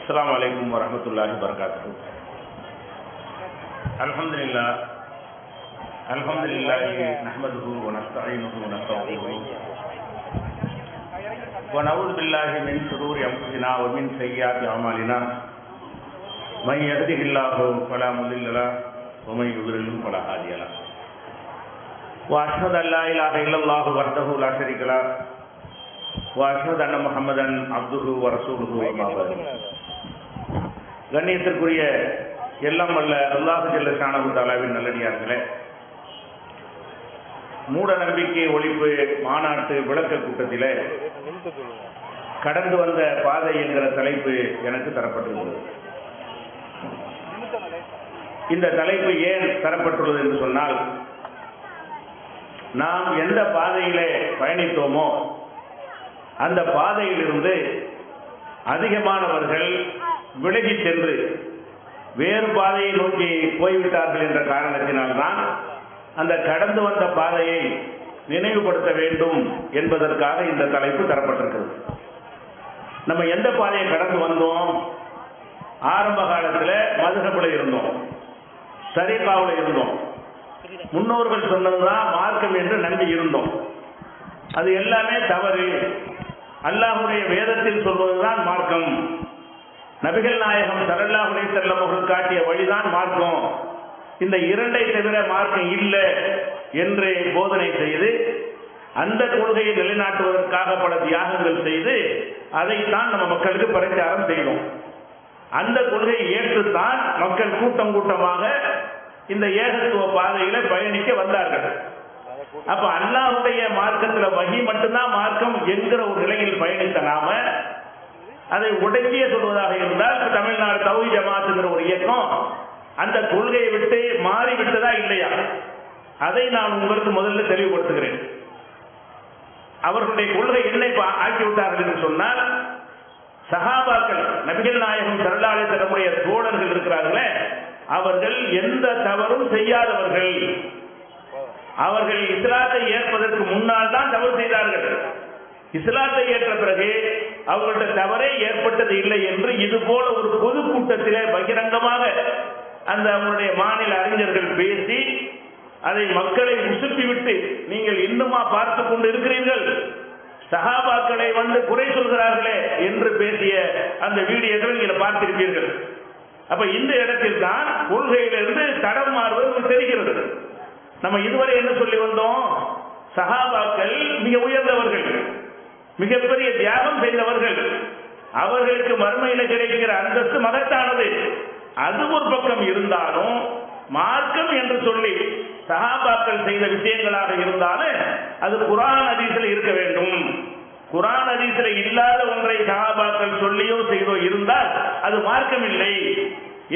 السلام عليكم ورحمة الله وبركاته. الحمد لله نحمده ونستعينه ونستغفره ونعوذ بالله من شرور أنفسنا ومن سيئات أعمالنا من يهده الله فلا مضل له ومن يضلل فلا هادي له وأشهد أن لا إله إلا الله وحده لا شريك له وأشهد أن محمدا عبده ورسوله أما بعد. கண்ணியத்திற்குரிய எல்லாம் வல்ல அல்லாஹ் ஜல்ல ஷானஹு தஆலாவின் நல்லடியார்களே, மூட நம்பிக்கை ஒழிப்பு மாநாட்டு விளக்க கூட்டத்திலே கடந்து வந்த பாதை என்கிற தலைப்பு எனக்கு தரப்பட்டுள்ளது. இந்த தலைப்பு ஏன் தரப்பட்டுள்ளது என்று சொன்னால், நாம் எந்த பாதையிலே பயணித்தோமோ அந்த பாதையிலிருந்து அதிகமானவர்கள் விலகி சென்று வேறு பாதையை நோக்கி போய்விட்டார்கள் என்ற காரணத்தினால்தான் அந்த கடந்து வந்த பாதையை நினைவுபடுத்த வேண்டும் என்பதற்காக இந்த தலைப்பு தரப்பட்டிருக்கிறது. நம்ம எந்த பாதையை கடந்து வந்தோம்? ஆரம்ப காலத்தில் மதுஹபில் இருந்தோம், தரீகாவில் இருந்தோம், முன்னோர்கள் சொன்னதுதான் மார்க்கம் என்று நம்பி இருந்தோம். அது எல்லாமே தவறு. அல்லாஹ்வுடைய வேதத்தில் சொல்வதுதான் மார்க்கம், நபிகள் நாயகம் ஸல்லல்லாஹு அலைஹி வஸல்லம் அவர்கள் காட்டிய வழிதான் மார்க்கம், இந்த இரண்டை தவிர மார்க்கம் இல்லை என்று போதனை செய்து அந்த கொள்கையை நிலைநாட்டுவதற்காக பல தியாகங்கள் செய்து அதைத்தான் நம்ம மக்களுக்கு பிரச்சாரம் செய்தோம். அந்த கொள்கையை ஏற்றுத்தான் மக்கள் கூட்டம் கூட்டமாக இந்த ஏகத்துவ பாதையில பயணிக்க வந்தார்கள். அப்ப அல்லாஹ்வுடைய மார்க்கத்தில் வஹி மட்டும்தான் மார்க்கம் என்கிற ஒரு நிலையில் பயணித்த நாம அதை உடைக்கிய சொல்வதாக இருந்தால், தமிழ்நாடு தௌஹீத் ஜமாத்துங்கிற ஒரு இயக்கம் அந்த கொள்கையை விட்டு மாறிவிட்டதா இல்லையா? அதை நான் உங்களுக்கு முதல்ல தெளிவுபடுத்துகிறேன். அவர்களுடைய கொள்கை என்னை ஆக்கிவிட்டார்கள் என்று சொன்னால், சஹாபாக்கள் நபிகள் நாயகம் ஸல்லல்லாஹு அலைஹி வஸல்லம் தோழர்கள் இருக்கிறார்களே, அவர்கள் எந்த தவறும் செய்யாதவர்கள். அவர்கள் இஸ்லாத்தை ஏற்பதற்கு முன்னால் தான் தவறு செய்தார்கள். இஸ்லாத்தை ஏற்ற பிறகு அவர்கள்ட்ட தவறே ஏற்பட்டது இல்லை என்று இது போல ஒரு பொதுக்கூட்டத்திலே பகிரங்கமாக அந்த அவருடைய மாநில அறிஞர்கள் பேசி அதை மக்களை உசுப்பிவிட்டு, நீங்கள் இன்னுமா பார்த்து கொண்டு இருக்கிறீர்கள், சஹாபாக்களை வந்து குறை சொல்கிறார்களே என்று பேசிய அந்த வீடியோக்களை நீங்கள் பார்த்திருப்பீர்கள். அப்ப இந்த இடத்தில் தான் கொள்கையிலிருந்து தடம் மாறுவது தெரிகிறது. நம்ம இதுவரை என்ன சொல்லி வந்தோம்? சஹாபாக்கள் மிக உயர்ந்தவர்கள், மிகப்பெரிய தியாகம் செய்தவர்கள், அவர்களுக்கு மறுமையில கிடைக்கிற அந்தஸ்து மகத்தானது. அது ஒரு பக்கம் இருந்தாலும் மார்க்கம் என்று சொல்லி சஹாபாக்கள் செய்த விஷயங்களாக இருந்தாலும் அது குர்ஆன் ஹதீஸில் இருக்க வேண்டும். குர்ஆன் ஹதீஸில் இல்லாத ஒன்றை சஹாபாக்கள் சொல்லியோ செய்தோ இருந்தால் அது மார்க்கம் இல்லை.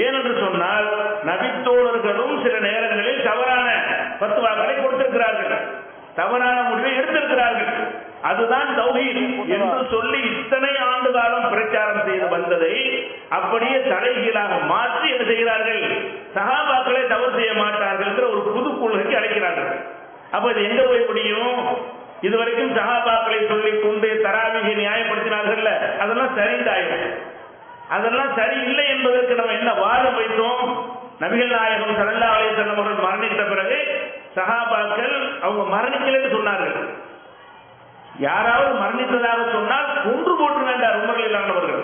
ஏனென்று சொன்னால், நபித்தோழர்களும் சில நேரங்களில் தவறான ஃபத்வாக்களை கொடுத்திருக்கிறார்கள், தவறான முடிவை எடுத்திருக்கிறார்கள். அதுதான் தௌஹீத் என்று சொல்லி இத்தனை ஆண்டு காலம் பிரச்சாரம் செய்து வந்ததை அப்படியே தலைகீழாக மாற்றி என்ன செய்கிறார்கள்? சஹாபாக்களை தவறு செய்ய மாட்டார்கள் என்ற ஒரு புது கொள்கைக்கு அழைக்கிறார்கள். அப்ப இது எங்க போய் முடியும்? இதுவரைக்கும் சஹாபாக்களை சொல்லிக் கொண்டு தராவீகை நியாயப்படுத்தினார்கள், அதெல்லாம் சரிந்தாயிடும். அதெல்லாம் சரியில்லை என்பதற்கு நம்ம என்ன வாதம் வைத்தோம்? நபிகள் நாயகம் ஸல்லல்லாஹு அலைஹி வஸல்லம் அவர்கள் மரணித்த பிறகு சஹாபாக்கள் அவங்க மரணிக்கலைன்னு சொன்னார்கள். யாராவது மரணித்ததாக சொன்னால் கொன்று போட்டு வேண்டார் உமர் ரலியல்லாஹு அவர்கள்.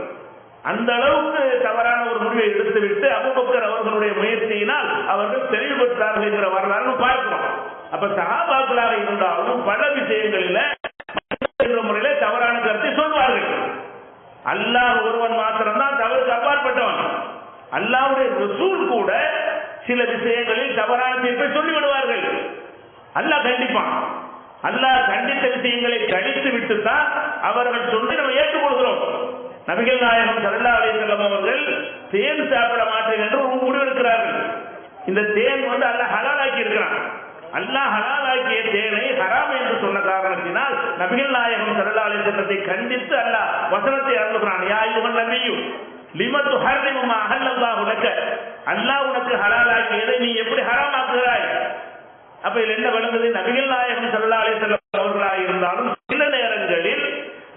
அந்த அளவுக்கு தவறான ஒரு முடிவை எடுத்துவிட்டு அபூபக்கர் அவர்களுடைய முயற்சியினால் அவர்கள் தெளிவு பெற்றார்கள் என்கிற வரலாறு பார்க்கிறோம். அப்ப சஹாபாக்களாக இருந்தாலும் பல விஷயங்களில் முறையில தவறான கருத்தை சொல்வார்கள். அல்லாஹ் ஒருவன் மாத்திரம்தான் தவறுக்கு அப்பாற்பட்டவன். அல்லாஹ்வுடைய ரசூல் கூட சில விஷயங்களில் தவறான தீர்ப்பை சொல்லிவிடுவார்கள். அல்லாஹ் கண்டிப்பான். அல்லாஹ் கண்டித்த விஷயங்களை கழித்து விட்டுத்தான் அவர்கள் சொல்லி நம்ம ஏற்றுக்கொள்கிறோம். நபிகள் நாயகம் ஸல்லல்லாஹு அலைஹி வஸல்லம் அவர்கள் தேன் சாப்பிட மாட்டேன் என்று ஒரு முடிவெடுக்கிறார்கள். இந்த தேன் அல்லாஹ் ஹலாலாக்கி இருக்கிறான். அல்லாஹ் ஹலாலாக்கிய தேனை ஹராம் என்று சொன்ன காரணத்தினால் நபிகள் நாயகம் ஸல்லல்லாஹு அலைஹி வஸல்லத்தை கண்டித்து அல்லாஹ் வசனத்தை அருளுகிறான். யா அய்யுஹன் நபியு லிம துஹர்ரிமு மா அஹல்லல்லாஹு லக, அல்லாஹ் உனக்கு ஹலாலாக்கியதை நீ எப்படி ஹராமாக்குகிறாய்? அப்ப இதுல என்ன விளங்குது? நபிகள் நாயகம் ஸல்லல்லாஹு அலைஹி வஸல்லம் அவர்களாக இருந்தாலும் சில நேரங்களில்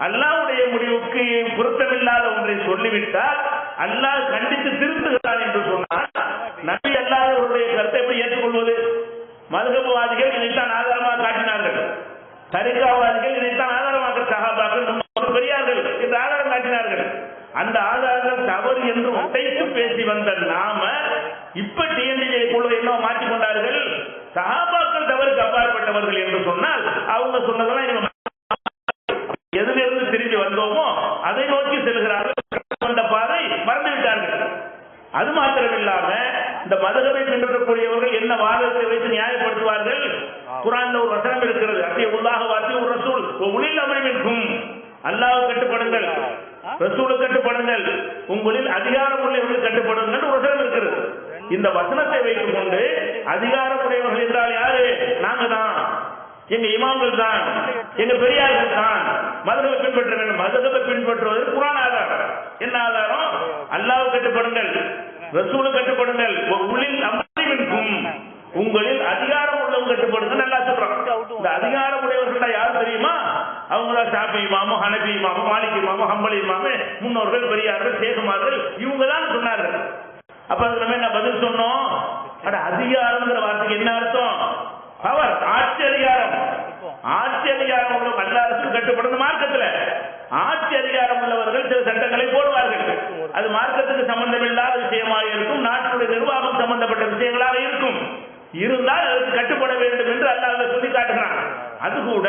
அல்லாஹ்வுடைய முடிவுக்கு பொருத்தமில்லாத ஒன்றை சொல்லிவிட்டால் அல்லாஹ் கண்டித்து திருத்துகிறான் என்று சொன்னால் நபி அல்லாஹ்வுடைய கருத்தை எப்படி ஏற்றுக்கொள்வது? மதுஹப்வாதிகள் இதைத்தான் ஆதாரமாக காட்டினார்கள், தரிகாவாதிகள் இதைத்தான் ஆதாரமாக சஹாபாக்கள் பெரியார்கள் என்று ஆதாரம் காட்டினார்கள். அந்த ஆதாரங்கள் தவறு என்று உடைத்து பேசி வந்த நாம இப்ப டிஎன்ஏ குழு என்ன மாற்றிக்கொண்டார்கள், சஹாபாக்கள் தவறுக்கு அப்பாற்பட்டவர்கள் என்று சொன்னால் அவங்க சொன்னதெல்லாம் எதிலிருந்து திரும்பி வந்தோமோ அதை நோக்கி செல்கிறார்கள். அந்த பாதை மறந்துவிட்டார்கள். அது மாத்திரமில்லாம இந்த மதுஹபை பின்பற்றக்கூடியவர்கள் என்ன வாதத்தை வைத்து நியாயப்படுத்துவார்கள்? குர்ஆன்ல ஒரு வசனம் இருக்கிறது, அத்தியுல்லாஹ் வ அத்தியுர் ரசூல் வ உலில் அம்ரி மின்கும். அல்லாஹ்வுக்கு கட்டுப்படுங்கள், ரசூலுக்கு கட்டுப்படுங்கள், உங்களில் அதிகாரம் உள்ளவர்களுக்கு கட்டுப்படுங்கள் ஒரு வசனம் இருக்கிறது. இந்த வசனத்தை வைத்துக் கொண்டு அதிகாரமுடையவர்கள் என்றால் யாரு? நாங்க தான், எங்க இமாம்கள் தான், எங்க பெரியார்கள் தான் மதுஹபை பின்பற்ற வேண்டும். மதுஹபை பின்பற்றுவது குர்ஆன் ஆதாரம். என்ன ஆதாரம்? அல்லாஹ்வுக்கு கட்டுப்படுங்கள், ரசூலுக்கு கட்டுப்படுங்கள், உலில் அம்ரி மின்கும், உங்களில் அதிகாரம் உள்ளவங்க கட்டுப்படுங்க. நல்லா சொல்றாங்க. இந்த அதிகாரம் உடையவர்கள் யார் தெரியுமா? அவங்க தான் ஷாஃபி இமாமு, ஹனபி இமாமு, மாலிக் இமாமு, ஹம்பலி இமாமு, முன்னோர்கள், பெரியார்கள், சேகுமார்கள், இவங்க தான் சொன்னார்கள். அப்ப அதுக்கு நம்ம என்ன பதில் சொன்னோம்? அதிகாரம்ங்கிற வார்த்தைக்கு என்ன அர்த்தம்? பவர், ஆட்சி அதிகாரம். ஆட்சி அதிகாரம் உள்ள எல்லா அரசுக்கும் கட்டுப்படணும். மார்க்கத்தில் ஆட்சி அதிகாரம் உள்ளவர்கள் சில சட்டங்களை போடுவார்கள். அது மார்க்கத்துக்கு சம்பந்தம் இல்லாத விஷயமாக இருக்கும், நாட்டுடைய நிர்வாகம் சம்பந்தப்பட்ட விஷயங்களாக இருக்கும். இருந்தால் அதற்கு கட்டுப்பட வேண்டும் என்று அல்லாஹ் சொல்லி காட்டுகிறான். அது கூட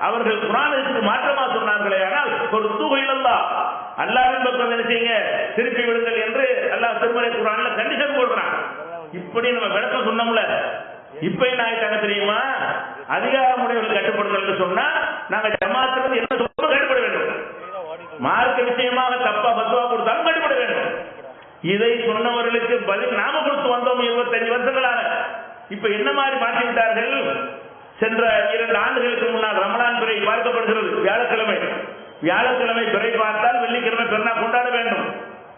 அவர்கள் குர்ஆனுக்கு மாற்றமா சொன்னார்களே, ஆனால் ஒரு தூகையிலல்லா அல்லாஹ்வின் பக்கம் என்ன செய்யுங்க, திருப்பி விடுங்கள் என்று அல்லாஹ் திருமறை குர்ஆன்ல கண்டிஷன் போடுறான். இப்படி நம்ம விளக்கம் சொன்னோம்ல, இப்ப என்ன ஆயிட்டாங்க தெரியுமா? அதிகாரமுடையவர்கள் கட்டுப்படுங்கள் சொன்னா நாங்க ஜமாத்துல என்ன சொல்ல கட்டுப்பட வேண்டும், மார்க்க விஷயமாக தப்பா பத்துவா கொடுத்தாலும் கட்டுப்பட வேண்டும். இதை சொன்னவர்களுக்கு பதில் நாம கொடுத்து வந்தோம் 25 வருஷங்களாக. இப்ப என்ன மாதிரி மாற்றி விட்டார்கள்? சென்ற 2 ஆண்டுகளுக்கு முன்னால் ரமலான் பிறை பார்க்கப்படுகிறது. வியாழக்கிழமை வியாழக்கிழமை பிறை பார்த்தால் வெள்ளிக்கிழமை பெருநாள் கொண்டாட வேண்டும்.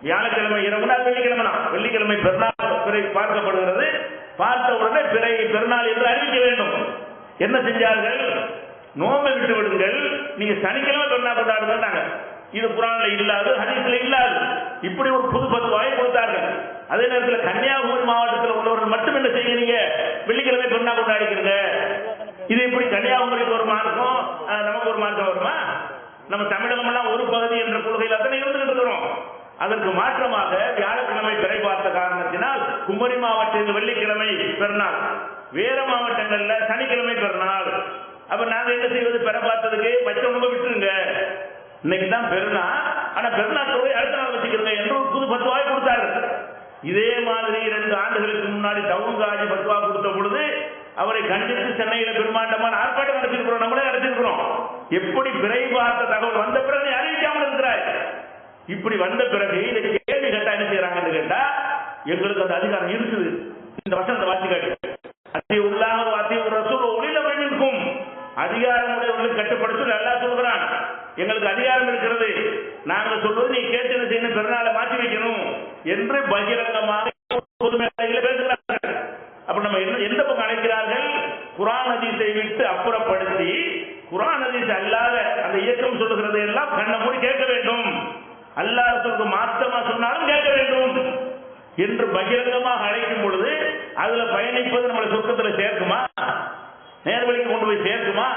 வியாழக்கிழமை இரவு நாள் வெள்ளிக்கிழமை தான், வெள்ளிக்கிழமை பெருநாள் பிறை பார்க்கப்படுகிறது. பார்த்த உடனே பிறை பெருநாள் என்று அறிவிக்க வேண்டும். என்ன செஞ்சார்கள்? நோம்பை விட்டு விடுங்கள், நீங்க சனிக்கிழமை பெருநாள் கொண்டாடுங்க. இது குர்ஆன்ல இல்லாது, ஹதீஸ்ல இல்லாது. இப்படி ஒரு புது பத்துவாயை கொடுத்தார்கள். அதே நேரத்தில் கன்னியாகுமரி மாவட்டத்தில் உள்ளவர்கள் மட்டும் என்ன செய்கிறீங்க, வெள்ளிக்கிழமை பெருநாள் கொண்டாடிக்கிறீங்க. இது இப்படி கன்னியாகுமரிக்கு ஒரு மார்க்கம், நமக்கு ஒரு மார்க்கம் வருமா? நம்ம தமிழகம் எல்லாம் ஒரு பகுதி என்ற கொள்கையில் அத்தனை இருந்துகிட்டு இருக்கிறோம். அதற்கு மாற்றமாக வியாழக்கிழமை பிறை பார்த்த காரணத்தினால் குமரி மாவட்டத்தில் வெள்ளிக்கிழமை பெருநாள், வேற மாவட்டங்கள்ல சனிக்கிழமை பெருநாள். அப்ப நாங்க என்ன செய்வது? பெற பார்த்ததுக்கு மற்றவங்க விட்டுருங்க, இன்னைக்கு தான் பெருநாள், ஆனா பெருநாள் தொகை அடுத்த நாள் வச்சுக்கிறீங்க என்று ஒரு புது பத்துவாய் கொடுத்தார்கள். இதே மாதிரி 2 ஆண்டுகளுக்கு முன்னாடி டவுன்காஜி பத்துவா கொடுத்த பொழுது அவரை கண்டித்து சென்னையில பெருமாண்டமான ஆர்ப்பாட்டம் நடத்திருக்கிறோம், நம்மளே நடத்திருக்கிறோம். எப்படி பிறை பார்த்த தகவல் வந்த பிறகு அறிவிக்காமல் இருக்கிறார். இப்படி வந்த பிறகு இதை கேள்வி கேட்டா என்ன செய்யறாங்கன்னு கேட்டா, எங்களுக்கு அந்த அதிகாரம் இருக்குது. இந்த வசனத்தை வாசி காட்டு, அத்தியுல்லாஹ் வ அத்தியுர் ரசூல் வ உலில் அம்ரி மின்கும், அதிகாரமுடையவர்களுக்கு கட்டுப்படுத்த அல்லாஹ் சொல்கிறான். எங்களுக்கு அதிகாரம் இருக்கிறது, நாங்க சொல்வது நீ கேட்டு என்ன செய்யணும், பெருநாளை மாற்றி வைக்கணும் என்று பகிரங்கமாக பொது மேடையில் பேசுகிறார்கள். அப்ப நம்ம எந்த பக்கம் அழைக்கிறார்கள்? குர்ஆன் ஹதீஸை விட்டு அப்புறப்படுத்தி குர்ஆன் ஹதீஸ் அல்லாத அந்த இயக்கம் சொல்லுகிறது எல்லாம் கண்ண மூடி கேட்க வேண்டும், அல்லாஹ் ரசூலுக்கு மாற்றமா சொன்னாலும் கேட்க வேண்டும் என்று பகிரங்கமாக அழைக்கும் பொழுது அதுல பயணிப்பது நம்மளை சொர்க்கத்தில் சேர்க்குமா, நேர்வழிக்கு கொண்டு போய் சேர்க்குமா?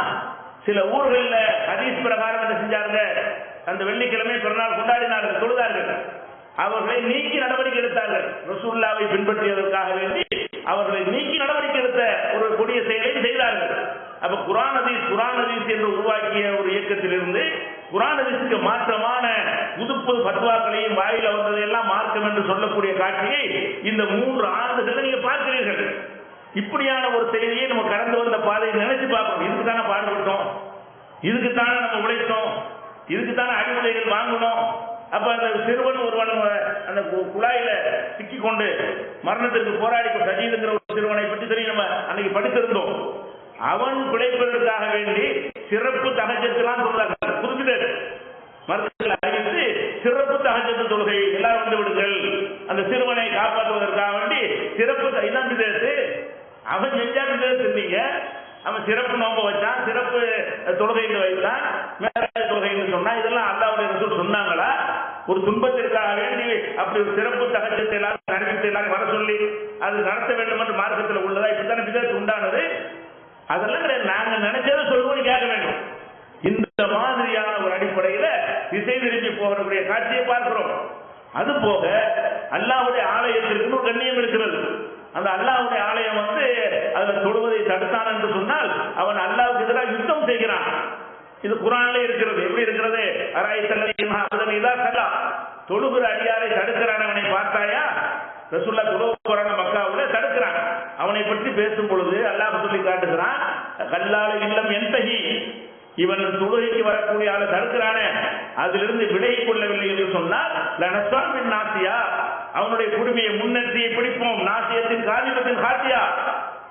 சில ஊர்களில் ஹதீஸ் பிரகாரம் என்ன செஞ்சாங்க, அந்த வெள்ளிக்கிழமை பெருநாள் கொண்டாடினார்கள், தொழுதார்கள். அவர்களை நீக்கி நடவடிக்கை எடுத்தார்கள். ரசூலுல்லாஹ்வை பின்பற்றியதற்காக வேண்டி அவர்களை நீக்கி நடவடிக்கை எடுத்த ஒரு கொடிய செயலை செய்தார்கள். அப்ப குர்ஆன் ஹதீஸ் என்று உருவாக்கிய ஒரு இயக்கத்திலிருந்து குர்ஆன் ஹதீஸுக்கு மாற்றமான புது பத்வாக்களையும் வாயில வந்ததையெல்லாம் மார்க்கம் என்று சொல்லக்கூடிய காட்சியை இந்த 3 ஆண்டுகள் நீங்க பார்க்கிறீர்கள். இப்படியான ஒரு செய்தியை நம்ம கடந்து வந்த பாதையை நினைச்சு பார்க்கணும். இதுக்குத்தானே பாடுபட்டோம், இதுக்குத்தானே நம்ம உழைத்தோம், இதுக்குத்தானே அடிப்படைகள் வாங்கணும். அப்ப அந்த சிறுவன் ஒருவன் அந்த குழாயில சிக்கி கொண்டு மரணத்திற்கு போராடி சஜீதுங்கிற ஒரு சிறுவனை பற்றி தெரியும், நம்ம அன்னைக்கு படித்திருந்தோம். அவன் பிழைப்பதற்காக வேண்டி சிறப்பு தஹஜ்ஜுத்லாம் சொல்றாங்க, குறிப்பிட்டு மருத்துவர்கள் அறிவித்து சிறப்பு தஹஜ்ஜுத் தொழுகை எல்லாரும் வந்து விடுங்கள், அந்த சிறுவனை காப்பாற்றுவதற்காக வேண்டி சிறப்பு இதான் விதத்து. அவன் செஞ்சா விதத்து இருந்தீங்க, அவன் சிறப்பு நோம்ப வச்சான், சிறப்பு தொழுகைன்னு வைத்தான், மேல தொழுகைன்னு சொன்னா, இதெல்லாம் அல்லாஹ்வுடைய ரசூல் சொன்னாங்களா? ஒரு துன்பத்திற்காக வேண்டி அப்படி ஒரு சிறப்பு தகஜத்தை எல்லாரும் அறிவித்து எல்லாரும் வர சொல்லி அது நடத்த வேண்டும் என்று மார்க்கத்தில் உள்ளதா? இப்படித்தானே பிதற்கு உண்டானது. அதெல்லாம் கிடையாது. நாங்க நினைச்சதை சொல்லுவோம், கேட்க வேண்டும். இந்த மாதிரியான ஒரு அடிப்படையில திசை திரும்பி போகக்கூடிய காட்சியை பார்க்கிறோம். அது போக அல்லாஹ்வுடைய ஆலயத்திற்கு ஒரு கண்ணியம் இருக்கிறது. அந்த அல்லாஹ்வுடைய ஆலயம் அதுல தொழுவதை தடுத்தான் என்று சொன்னால் அவன் அல்லாஹ்வுக்கு எதிராக யுத்தம் செய்கிறான். இது குர்ஆன்ல இருக்கிறது. எப்படி இருக்கிறது? தொழுகிற அடியாரை தடுக்கிறான், அவனை பார்த்தாயா? ரசூலுல்லாஹ் தொழுகிறான மக்காவுல தடுக்கிறான். அவனை பற்றி பேசும் பொழுது அல்லாஹ் சொல்லி காட்டுகிறான், கல்லால இல்லம் என்தஹி, இவன் தொழுகைக்கு வரக்கூடிய ஆளை தடுக்கிறானே, அதிலிருந்து விடை கொள்ளவில்லை என்று சொன்னால் லனஸ்வாமின் நாசியா, அவனுடைய குடுமையை முன்னெற்றியை பிடிப்போம். நாசியத்தின் காதிபத்தின் காத்தியா,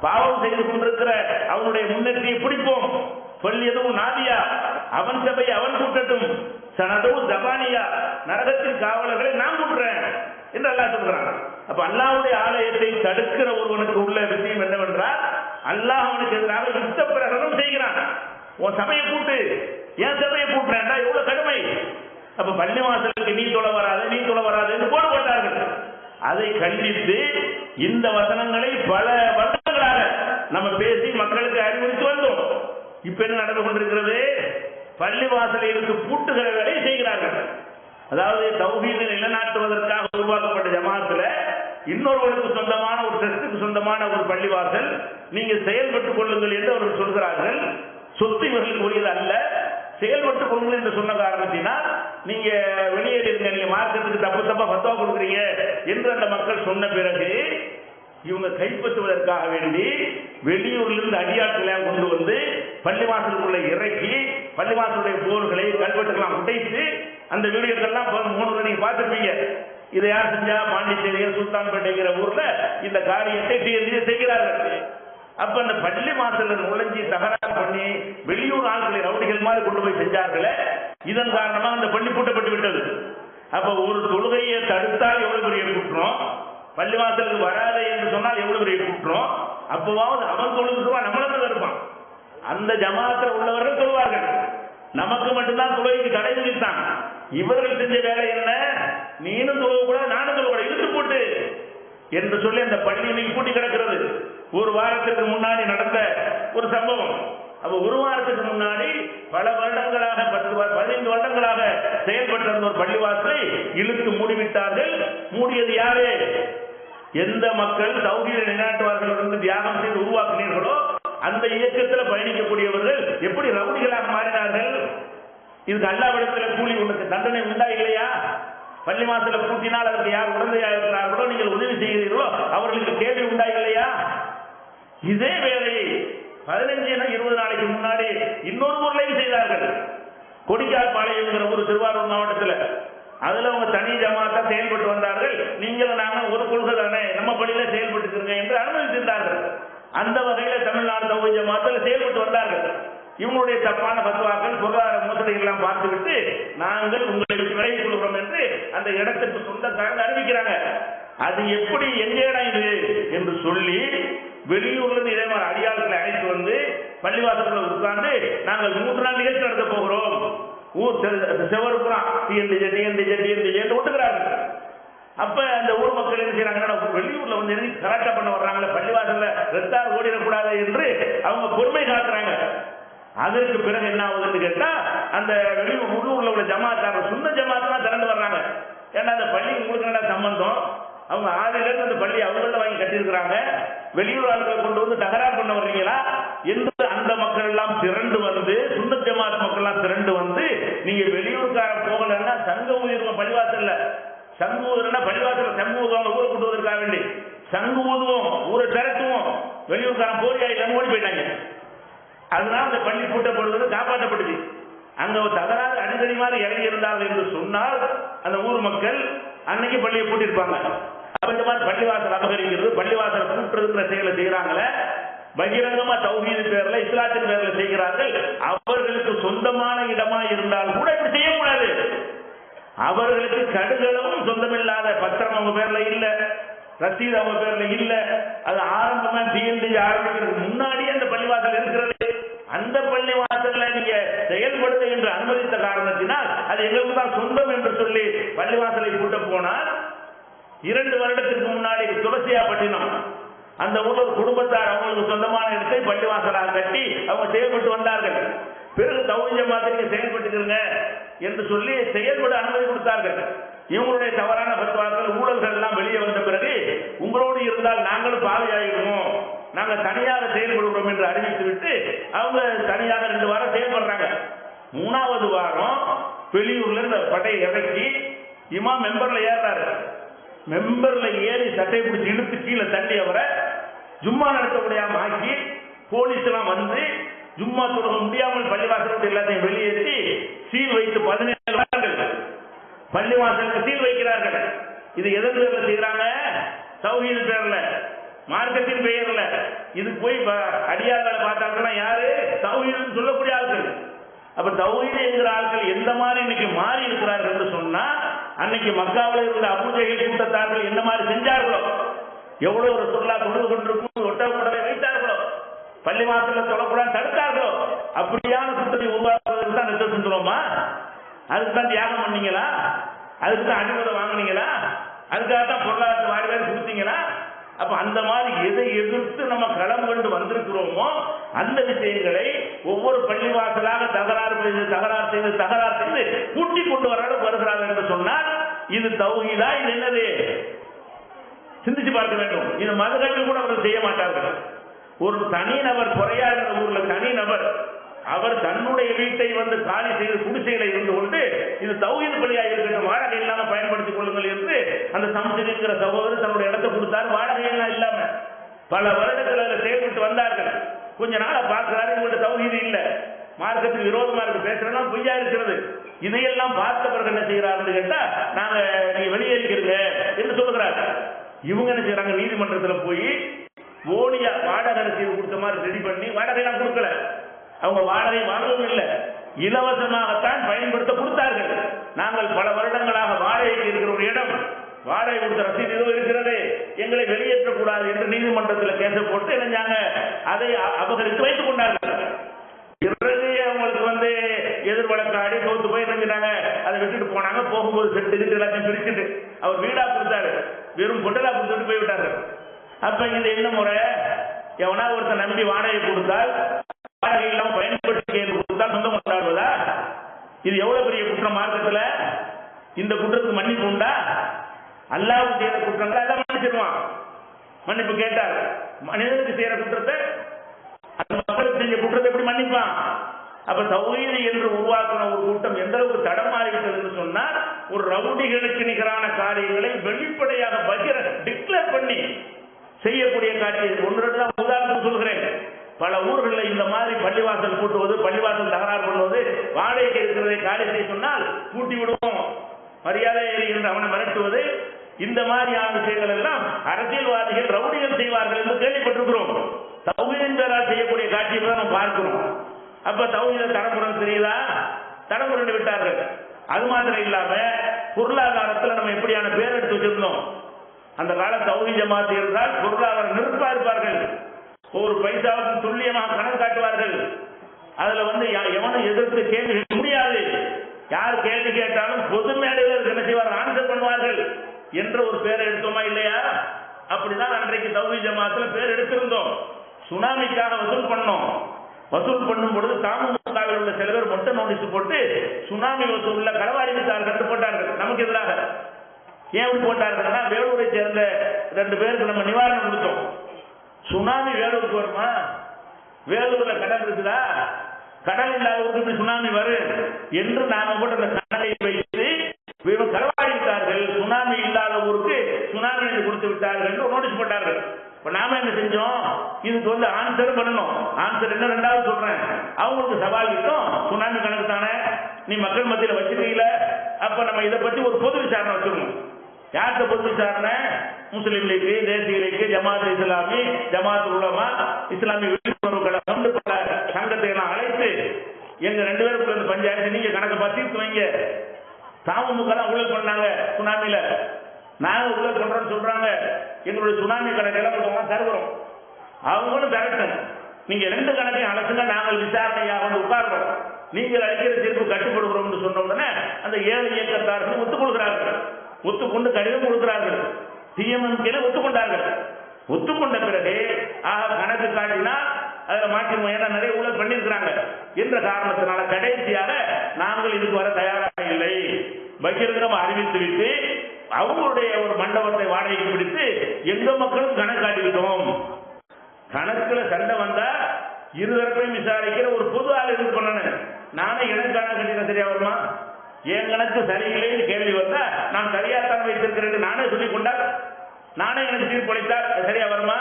பாவம் செய்து கொண்டிருக்கிற அவனுடைய முன்னெற்றியை பிடிப்போம். சொல் எதுவும் நாதியா, அவன் சபையை அவன் கூட்டட்டும். சனதவும் ஜபானியா, நரகத்தின் காவலர்களை நான் கூட்டுறேன் என்று அல்லாஹ் சொல்கிறான். அப்ப அல்லாஹ்வுடைய ஆலயத்தை தடுக்கிற ஒருவனுக்கு உள்ள விஷயம் என்னவென்றால், அல்லாஹ் அவனுக்கு எதிராக யுத்த பிரகடனம் செய்கிறான். உன் சபையை கூட்டு, என் சபையை கூட்டுறேன்டா, எவ்வளவு கடுமை. அப்ப பள்ளிவாசலுக்கு நீ தொழ வராது என்று போடு போட்டார்கள். அதை கண்டித்து இந்த வசனங்களை பல வருடங்களாக நம்ம பேசி மக்களுக்கு அறிவுறுத்தி வந்தோம். இப்ப என்ன நடந்து கொண்டிருக்கிறது? பள்ளிவாசலை இருந்து பூட்டுகிற வேலை செய்கிறார்கள். அதாவது தௌஹீதை நிலைநாட்டுவதற்காக உருவாக்கப்பட்ட ஜமாத்துல இன்னொருவருக்கு சொந்தமான ஒரு ட்ரஸ்டுக்கு சொந்தமான ஒரு பள்ளிவாசல் நீங்க செயல்பட்டுக் கொள்ளுங்கள் என்று அவர்கள் சொல்கிறார்கள். சொத்து இவர்களுக்கு உரியது அல்ல, செயல்பட்டுக் கொள்ளுங்கள் என்று சொன்ன காரணத்தினால் நீங்க வெளியேறிருங்க, நீங்க மார்க்கத்துக்கு தப்பா ஃபத்வா கொடுக்குறீங்க என்று அந்த மக்கள் சொன்ன பிறகு இவங்க கைப்பற்றுவதற்காக வேண்டி வெளியூரிலிருந்து அடியாட்களை கொண்டு வந்து பள்ளிவாசலுக்குள்ள இறக்கி பள்ளிவாசலுடைய போர்களை கல்வெட்டுக்கெல்லாம் உடைத்து அந்த வீடியோக்கெல்லாம் 3 நீங்க பார்த்துருப்பீங்க. இதை யார் செஞ்சா? பாண்டிச்சேரியில் சுல்தான்பேட்டைங்கிற ஊர்ல இந்த காரியத்தை செய்கிறார்கள். அப்ப அந்த பள்ளிவாசல் நுழைஞ்சி தகராறு பண்ணி வெளியூர் ஆட்களை ரவுடிகள் மாதிரி கொண்டு போய் செஞ்சார்களே, இதன் காரணமாக அந்த பள்ளி பூட்டப்பட்டு விட்டது. அப்ப ஒரு தொழுகையை தடுத்தால் எவ்வளவு பெரிய குற்றம், பள்ளிவாசலுக்கு வராது என்று சொன்னால் எவ்வளவு பெரிய குற்றம். அப்பவாவது அவன் தொழுதுவான், நம்மளுக்கு இருப்பான். அந்த ஜமாத்தில் உள்ளவர்கள் சொல்வார்கள், நமக்கு மட்டும்தான் தொழுகைக்கு தடை விதித்தான். இவர்கள் செஞ்ச வேலை என்ன? நீனும் தொழுகக்கூடாது, நானும் தொழுகக்கூடாது, இழுத்து போட்டு என்று சொல்லி அந்த பள்ளி இன்னைக்கு பூட்டி கிடக்கிறது. ஒரு வாரத்துக்கு முன்னாடி நடந்த ஒரு சம்பவம். அப்ப ஒரு வாரத்துக்கு முன்னாடி பல வருடங்களாக 15 வருடங்களாக செயல்பட்டு வந்த ஒரு பள்ளிவாசலை இழுத்து மூடிவிட்டார்கள். மூடியது யாரு? எந்த மக்கள் தௌஹீதை நிலைநாட்டுவார்கள் என்று தியாகம் செய்து உருவாக்கினீர்களோ அந்த இயக்கத்தில் பயணிக்கக்கூடியவர்கள் எப்படி ரவுடிகளாக மாறினார்கள்? இதுக்கு அல்லாஹ்விடத்தில் கூலி உனக்கு தண்டனை உண்டா இல்லையா? பள்ளிவாசலை பூட்டினால் அதற்கு யார் உடந்தையாக இருக்கிறார்களோ, நீங்கள் உதவி செய்கிறீர்களோ அவர்களுக்கு கேள்வி உண்டா இல்லையா? இதே வேலையை 15-20 நாளைக்கு முன்னாடி இன்னொரு ஊர்லையும் செய்தார்கள். கொடிக்கால் பாளையம்ங்கிற ஒரு திருவாரூர் மாவட்டத்தில். அதுல அவங்க தனி ஜமாத்தா செயல்பட்டு வந்தார்கள். நீங்களும் நாங்கள் ஒரு கொள்கை தானே, நம்ம பள்ளியில செயல்பட்டு என்று அனுமதித்திருந்தார்கள். அந்த வகையில தமிழ்நாடு தௌஹீத் ஜமாத்தில் செயல்பட்டு வந்தார்கள். இவங்களுடைய தப்பான பத்வாக்கள் பொருளாதார மோசடிகள் எல்லாம் பார்த்துவிட்டு நாங்கள் உங்களை விலகிக் கொள்கிறோம் என்று அந்த இடத்திற்கு சொந்தக்காரங்க அறிவிக்கிறாங்க. அது எப்படி எங்க இடம் இது என்று சொல்லி வெளியூர்ல இருந்து இதே மாதிரி அடியாளர்களை அழைத்து வந்து பள்ளிவாசல்களை உட்கார்ந்து நாங்கள் 3 நாள் நிகழ்ச்சி நடத்த போகிறோம். ஊர் செவருக்குறான் ஒட்டுக்கிறார்கள். அப்ப அந்த ஊர் மக்கள் என்ன செய்யறாங்க? வெளியூர்ல வந்து கலாட்டா பண்ண வர்றாங்களே, பள்ளிவாசல்ல ரெத்தார் ஓடிடக்கூடாது என்று அவங்க பொறுமை காட்டுறாங்க. அதற்கு பிறகு என்ன ஆகுதுன்னு கேட்டா, அந்த வெளியூர் உள்ளூர்ல உள்ள ஜமாத்தாங்க சுன்ன ஜமாத்தான் திறந்து வர்றாங்க. ஏன்னா அந்த பள்ளி உங்களுக்கு என்ன சம்பந்தம்? அவங்க ஆதிலிருந்து அந்த பள்ளி அவங்கள்ட்ட வாங்கி கட்டியிருக்கிறாங்க. வெளியூர் ஆட்களை கொண்டு வந்து தகராறு பண்ண வர்றீங்களா என்று அந்த மக்கள் எல்லாம் திரண்டு வந்து, சுன்ன ஜமாத் மக்கள் எல்லாம் திரண்டு வந்து, நீங்க வெளியூர்காரன் போகலன்னா சங்க ஊதிடுவோம் பள்ளிவாசல்ல. சங்கு ஊதுனா பள்ளிவாசல் சங்கு ஊதுவாங்க ஊரை கொண்டு வந்திருக்காக வேண்டி. சங்கு ஊதுவோம், ஊரை திரட்டுவோம். வெளியூர்காரன் போரியாயிரம் ஓடி போயிட்டாங்க. அதனால அந்த பள்ளி பூட்டப்படுவது காப்பாற்றப்பட்டுச்சு. அங்க ஒரு தகராறு அடிக்கடி மாதிரி இறங்கி இருந்தார்கள் என்று சொன்னால் அந்த ஊர் மக்கள் அன்னைக்கு பள்ளியை பூட்டிருப்பாங்க. இந்த மாதிரி பள்ளிவாசல் அபகரிக்கிறது, பள்ளிவாசல் பூட்டுறதுங்கிற செயலை செய்யறாங்களே, பகிரங்கமா தௌஹீத் பேர்ல இஸ்லாத்தின் பேர்ல செய்கிறார்கள். அவர்களுக்கு சொந்தமான இடமா இருந்தால் கூட இப்படி செய்யக்கூடாது. அவர்களுக்கு கடுகளவும் சொந்தமில்லாத பத்திரம் அவங்க பேர்ல இல்ல, ரசீது அவங்க பேர்ல இல்ல. அது ஆரம்பமா டிஎன்டி ஆரம்பிக்கிறதுக்கு முன்னாடியே அந்த பள்ளிவாசல் இருக்கிறது. அந்த அந்த பள்ளி வாசல்ல நீங்க செயல்படுத்த என்று அனுமதித்த காரணத்தினால் அது எங்களுக்கு தான் சொந்தம் என்று சொல்லி பள்ளிவாசலை கூட்ட போனால் 2 வருடத்திற்கு முன்னாடி துளசியாப்பட்டினம் அந்த ஊர்ல ஒரு குடும்பத்தார் அவங்களுக்கு சொந்தமான இடத்தை பள்ளிவாசலாக கட்டி அவங்க செயல்பட்டு வந்தார்கள். பிறகு தௌஹீத் ஜமாஅத்துக்கு செயல்பட்டுக்கிறங்க என்று சொல்லி செயல்பட அனுமதி கொடுத்தார்கள். இவங்களுடைய தவறான பத்துவாக்கள் ஊழல்கள் எல்லாம் வெளியே வந்த பிறகு உங்களோடு இருந்தால் நாங்களும் பாவியாகிடுவோம், நாங்கள் தனியாக செயல்படுகிறோம் என்று அறிவித்துவிட்டு அவங்க தனியாக 2 வாரம் செயல்படுறாங்க. 3வது வாரம் வெளியூர்ல இந்த படையை இறக்கி இமாம் மெம்பர்ல ஏறாரு. மெம்பர்ல ஏறி சட்டை பிடிச்சி இழுத்து கீழே தள்ளி அவரை ஜும்மா நடத்த முடியாம ஆக்கி போலீஸ் எல்லாம் வந்து ஜும்மா தொழுக முடியாமல் பள்ளிவாசலுக்கு எல்லாத்தையும் வெளியேற்றி சீல் வைத்து 17 வாரங்கள் பள்ளிவாசலுக்கு சீல் வைக்கிறார்கள். இது எதன் பேர்ல செய்யறாங்க? தௌஹீத் பேர்ல, மார்க்கத்தின் பெயர்ல. இது போய் அடியார்களை பார்த்தாங்கன்னா யாரு? தௌஹீத் சொல்லக்கூடிய ஆட்கள். அப்ப தௌஹீத் என்கிற ஆட்கள் எந்த மாதிரி இன்னைக்கு மாறி இருக்கிறார்கள் என்று சொன்னா, அன்னைக்கு மக்காவில் இருந்த அபூஜஹல் கூட்டத்தார்கள் என்ன மாதிரி செஞ்சார்களோ, எவ்வளவு ஒரு சுற்றுலா தொழுது கொண்டிருக்கும் ஒட்டகை வைத்தார்களோ, பள்ளிவாசல சொல்லக்கூடாது தடுத்தார்களோ, அப்படியான கூட்டத்தை உருவாக்குவதற்கு தான் நிறுத்தம் சொல்லுவோமா? அதுக்கு தான் தியாகம் பண்ணீங்களா? அதுக்கு தான் அடிமதை வாங்கினீங்களா? அதுக்காகத்தான் பொருளாதாரத்தை வாரி வாரி கொடுத்தீங்களா? அப்ப அந்த மாதிரி எதை எதிர்த்து நம்ம களம் கொண்டு வந்திருக்கிறோமோ அந்த விஷயங்களை ஒவ்வொரு பள்ளிவாசலாக தகராறு செய்து கூட்டி கொண்டு வர வருகிறார்கள் என்று சொன்னால் இது தௌஹீதா? இது என்னது? சிந்திச்சு பார்க்க வேண்டும். இது மதுகட்டில் கூட அவர்கள் செய்ய மாட்டார்கள். ஒரு தனிநபர் குறையாத ஊர்ல தனிநபர் அவர் தன்னுடைய வீட்டை வந்து காலி செய்து குடிசையில இருந்து கொண்டு இது தௌஹீத் பள்ளியாக இருக்கட்டும், வாடகை இல்லாம பயன்படுத்திக் கொள்ளுங்கள் என்று அந்த சம்சதிக்கிற சகோதரர் தன்னுடைய இடத்தை கொடுத்தார். வாடகை எல்லாம் இல்லாம பல வருடங்கள் அதில் செயல்பட்டு வந்தார்கள். கொஞ்ச நாள பார்க்கிறாரு, இவங்க தௌஹீத் இல்ல, மார்க்கத்துக்கு விரோதமா இருக்கு, பேசுறதெல்லாம் பொய்யா இருக்கிறது. இதையெல்லாம் பார்த்த பிறகு என்ன செய்யறாருன்னு கேட்டா, நாங்க நீங்க வெளியேறிக்கிறீங்க என்று சொல்லுகிறாரு. இவங்க என்ன செய்யறாங்க? நீதிமன்றத்தில் போய் ஓடியா வாடகை ரசீது கொடுத்த மாதிரி ரெடி பண்ணி வாடகைலாம் கொடுக்கல, அவங்க வாடகை வாங்கவும் இல்லை, இலவசமாகத்தான் பயன்படுத்த கொடுத்தார்கள். நாங்கள் பல வருடங்களாக வாடகைக்கு இருக்கிற ஒரு இடம், வாடகை கொடுத்த ரசீது ஏதோ இருக்கிறது, எங்களை வெளியேற்றக்கூடாது என்று நீதிமன்றத்தில் கேச போட்டு நினைஞ்சாங்க, அதை அபகரித்து வைத்துக் கொண்டார்கள். பிறகு அவங்களுக்கு வந்து எதிர் வழக்காடி தோத்து போய் நினைஞ்சாங்க, அதை விட்டுட்டு போனாங்க. போகும்போது செட்டு எல்லாத்தையும் பிரிச்சுட்டு அவர் வீடா கொடுத்தாரு, வெறும் பொட்டலா கொடுத்துட்டு போய்விட்டார்கள். அப்ப இந்த என்ன முறை? எவனா ஒருத்தர் நம்பி வாடகை கொடுத்தால் வாடகை இல்லாம பயன்படுத்தி கொடுத்தால் சொந்தம் கொண்டாடுவதா? இது எவ்வளவு பெரிய குற்றம் மார்க்கத்துல? இந்த குற்றத்துக்கு மன்னிப்பு உண்டா? அல்லாஹ் செய்யற குற்றங்களை எல்லாம் மன்னிச்சிருவான். மன்னிப்பு கேட்டார். மனிதனுக்கு செய்யற குற்றத்தை, அந்த மக்களுக்கு செஞ்ச குற்றத்தை எப்படி மன்னிப்பான்? அப்ப தௌஹீத் என்று உருவாக்கின ஒரு கூட்டம் எந்த அளவுக்கு தடமாறிவிட்டது என்று சொன்னால், ஒரு ரவுடிகளுக்கு நிகரான காரியங்களை வெளிப்படையாக டிக்ளேர் பண்ணி செய்யக்கூடிய காட்சி. 1-2 தான் உதாரணத்துக்கு சொல்கிறேன். பல ஊர்களில் இந்த மாதிரி பள்ளிவாசல் கூட்டுவது, பள்ளிவாசல் தகராறு பண்ணுவது, வாடகைக்கு இருக்கிறதை காலி செய்ய சொன்னால் கூட்டி விடுவோம், மரியாதை என்று அவனை மிரட்டுவது, இந்த மாதிரியான விஷயங்கள் எல்லாம் அரசியல்வாதிகள் ரவுடிகள் செய்வார்கள் என்று கேள்விப்பட்டிருக்கிறோம். தௌஹீத் பேரால் செய்யக்கூடிய காட்சியை தான் நம்ம பார்க்கிறோம். அப்ப தௌஹீத் தரப்புறம் தெரியுதா? தரப்புரண்டு விட்டார்கள். அது மாத்திரம் இல்லாம பொருளாதாரத்தில் நம்ம எப்படியான பேர் எடுத்து வச்சிருந்தோம். அந்த கால தௌஹீத் ஜமாத் இருந்தால் பொருளாதாரம் நிறுத்தா இருப்பார்கள், ஒரு பைசாவுக்கு துல்லியமாக கணக்கு காட்டுவார்கள். அதுல வந்து எவனும் எதிர்த்து கேள்வி கேட்க முடியாது, யார் கேள்வி கேட்டாலும் பொது மேடையில் என்ன செய்வார்கள்? ஆன்சர் பண்ணுவார்கள் என்ற ஒரு பேரை எடுத்தோமா இல்லையா? அப்படிதான் அன்றைக்கு தௌஹீத் ஜமாத்துல பேர் எடுத்திருந்தோம். சுனாமிக்காக வசூல் பண்ணோம். வசூல் பண்ணும் பொழுது தாமுகாவில் உள்ள சில பேர் மொட்டை நோட்டீஸ் போட்டு சுனாமி வசூல்ல களவாடித்தார்கள் போட்டார்கள் நமக்கு எதிராக. ஏன் போட்டார்கள்னா, வேலூரை சேர்ந்த 2 பேருக்கு நம்ம நிவாரணம் கொடுத்தோம். சுனாமி வேலூருக்கு வருமா? வேலூர்ல கடல் இருக்குதா? கடல் இல்லாத ஊருக்கு சுனாமி வரும் என்று நாம போட்டு அந்த கடலை வைத்து களவாடித்தார்கள். சுனாமி இல்லாத ஊருக்கு சுனாமி கொடுத்து விட்டார்கள் என்று நோட்டீஸ் போட்டார்கள். இப்ப நாம என்ன செஞ்சோம்? இதுக்கு வந்து ஆன்சர் பண்ணணும். ஆன்சர் என்ன? 2வது சொல்றேன். அவங்களுக்கு சவால் விட்டோம், சுனாமி கணக்கு தானே நீ மக்கள் மத்தியில் வச்சுக்கீங்கள, அப்ப நம்ம இதை பத்தி ஒரு பொது விசாரணை வச்சுக்கணும். யார்கிட்ட பொது விசாரணை? முஸ்லிம் லீக், தேசிய லீக், ஜமாத் இஸ்லாமி, ஜமாத் உலமா, இஸ்லாமிய விழிப்புணர்வு கழகம், சங்கத்தை எல்லாம் அழைத்து எங்க 2 பேருக்கு பஞ்சாயத்து நீங்க கணக்கு பார்த்து வைங்க. தாமுக ஊழல் பண்ணாங்க சுனாமியில, நாங்க ஊழல் பண்றோம்னு சொல்றாங்க. எங்களுடைய சுனாமி கணக்கு எல்லாம் தருகிறோம், அவங்களும் தரட்டும். நீங்க ரெண்டு கணக்கையும் அலசுங்க, நாங்கள் விசாரணையாக வந்து உட்கார்றோம், நீங்கள் அளிக்கிற தீர்ப்பு கட்டுப்படுகிறோம் சொன்ன உடனே அந்த 7 இயக்கத்தார்கள் ஒத்துக்கொள்கிறார்கள். ஒத்துக்கொண்டு கடிதம் கொடுக்கிறார்கள். டிஎம்எம்கே ஒத்துக்கொண்டார்கள். ஒத்துக்கொண்ட பிறகு கணக்கு காட்டினா அதில் மாற்றிடுவோம், ஏன்னா நிறைய ஊழல் பண்ணியிருக்கிறாங்க என்ற காரணத்தினால கடைசியாக நாங்கள் இதுக்கு வர தயாராக இல்லை, பகிரங்கம் அறிவித்து விட்டு அவங்களுடைய ஒரு மண்டபத்தை வாடகைக்கு பிடித்து எங்க மக்களும் கணக்கு காட்டிவிட்டோம். கணக்குல சண்டை வந்தா இருதரப்பையும் விசாரிக்கிற ஒரு பொது ஆள் இருந்து பண்ணணும். நானே எனக்கு கணக்கு கட்டின சரியா வருமா? என் கணக்கு சரியில்லைன்னு கேள்வி வந்தா நான் சரியாத்தான் வைத்திருக்கிறேன் நானே சொல்லிக் கொண்டால், நானே எனக்கு தீர்ப்பளித்தால் சரியா வருமா?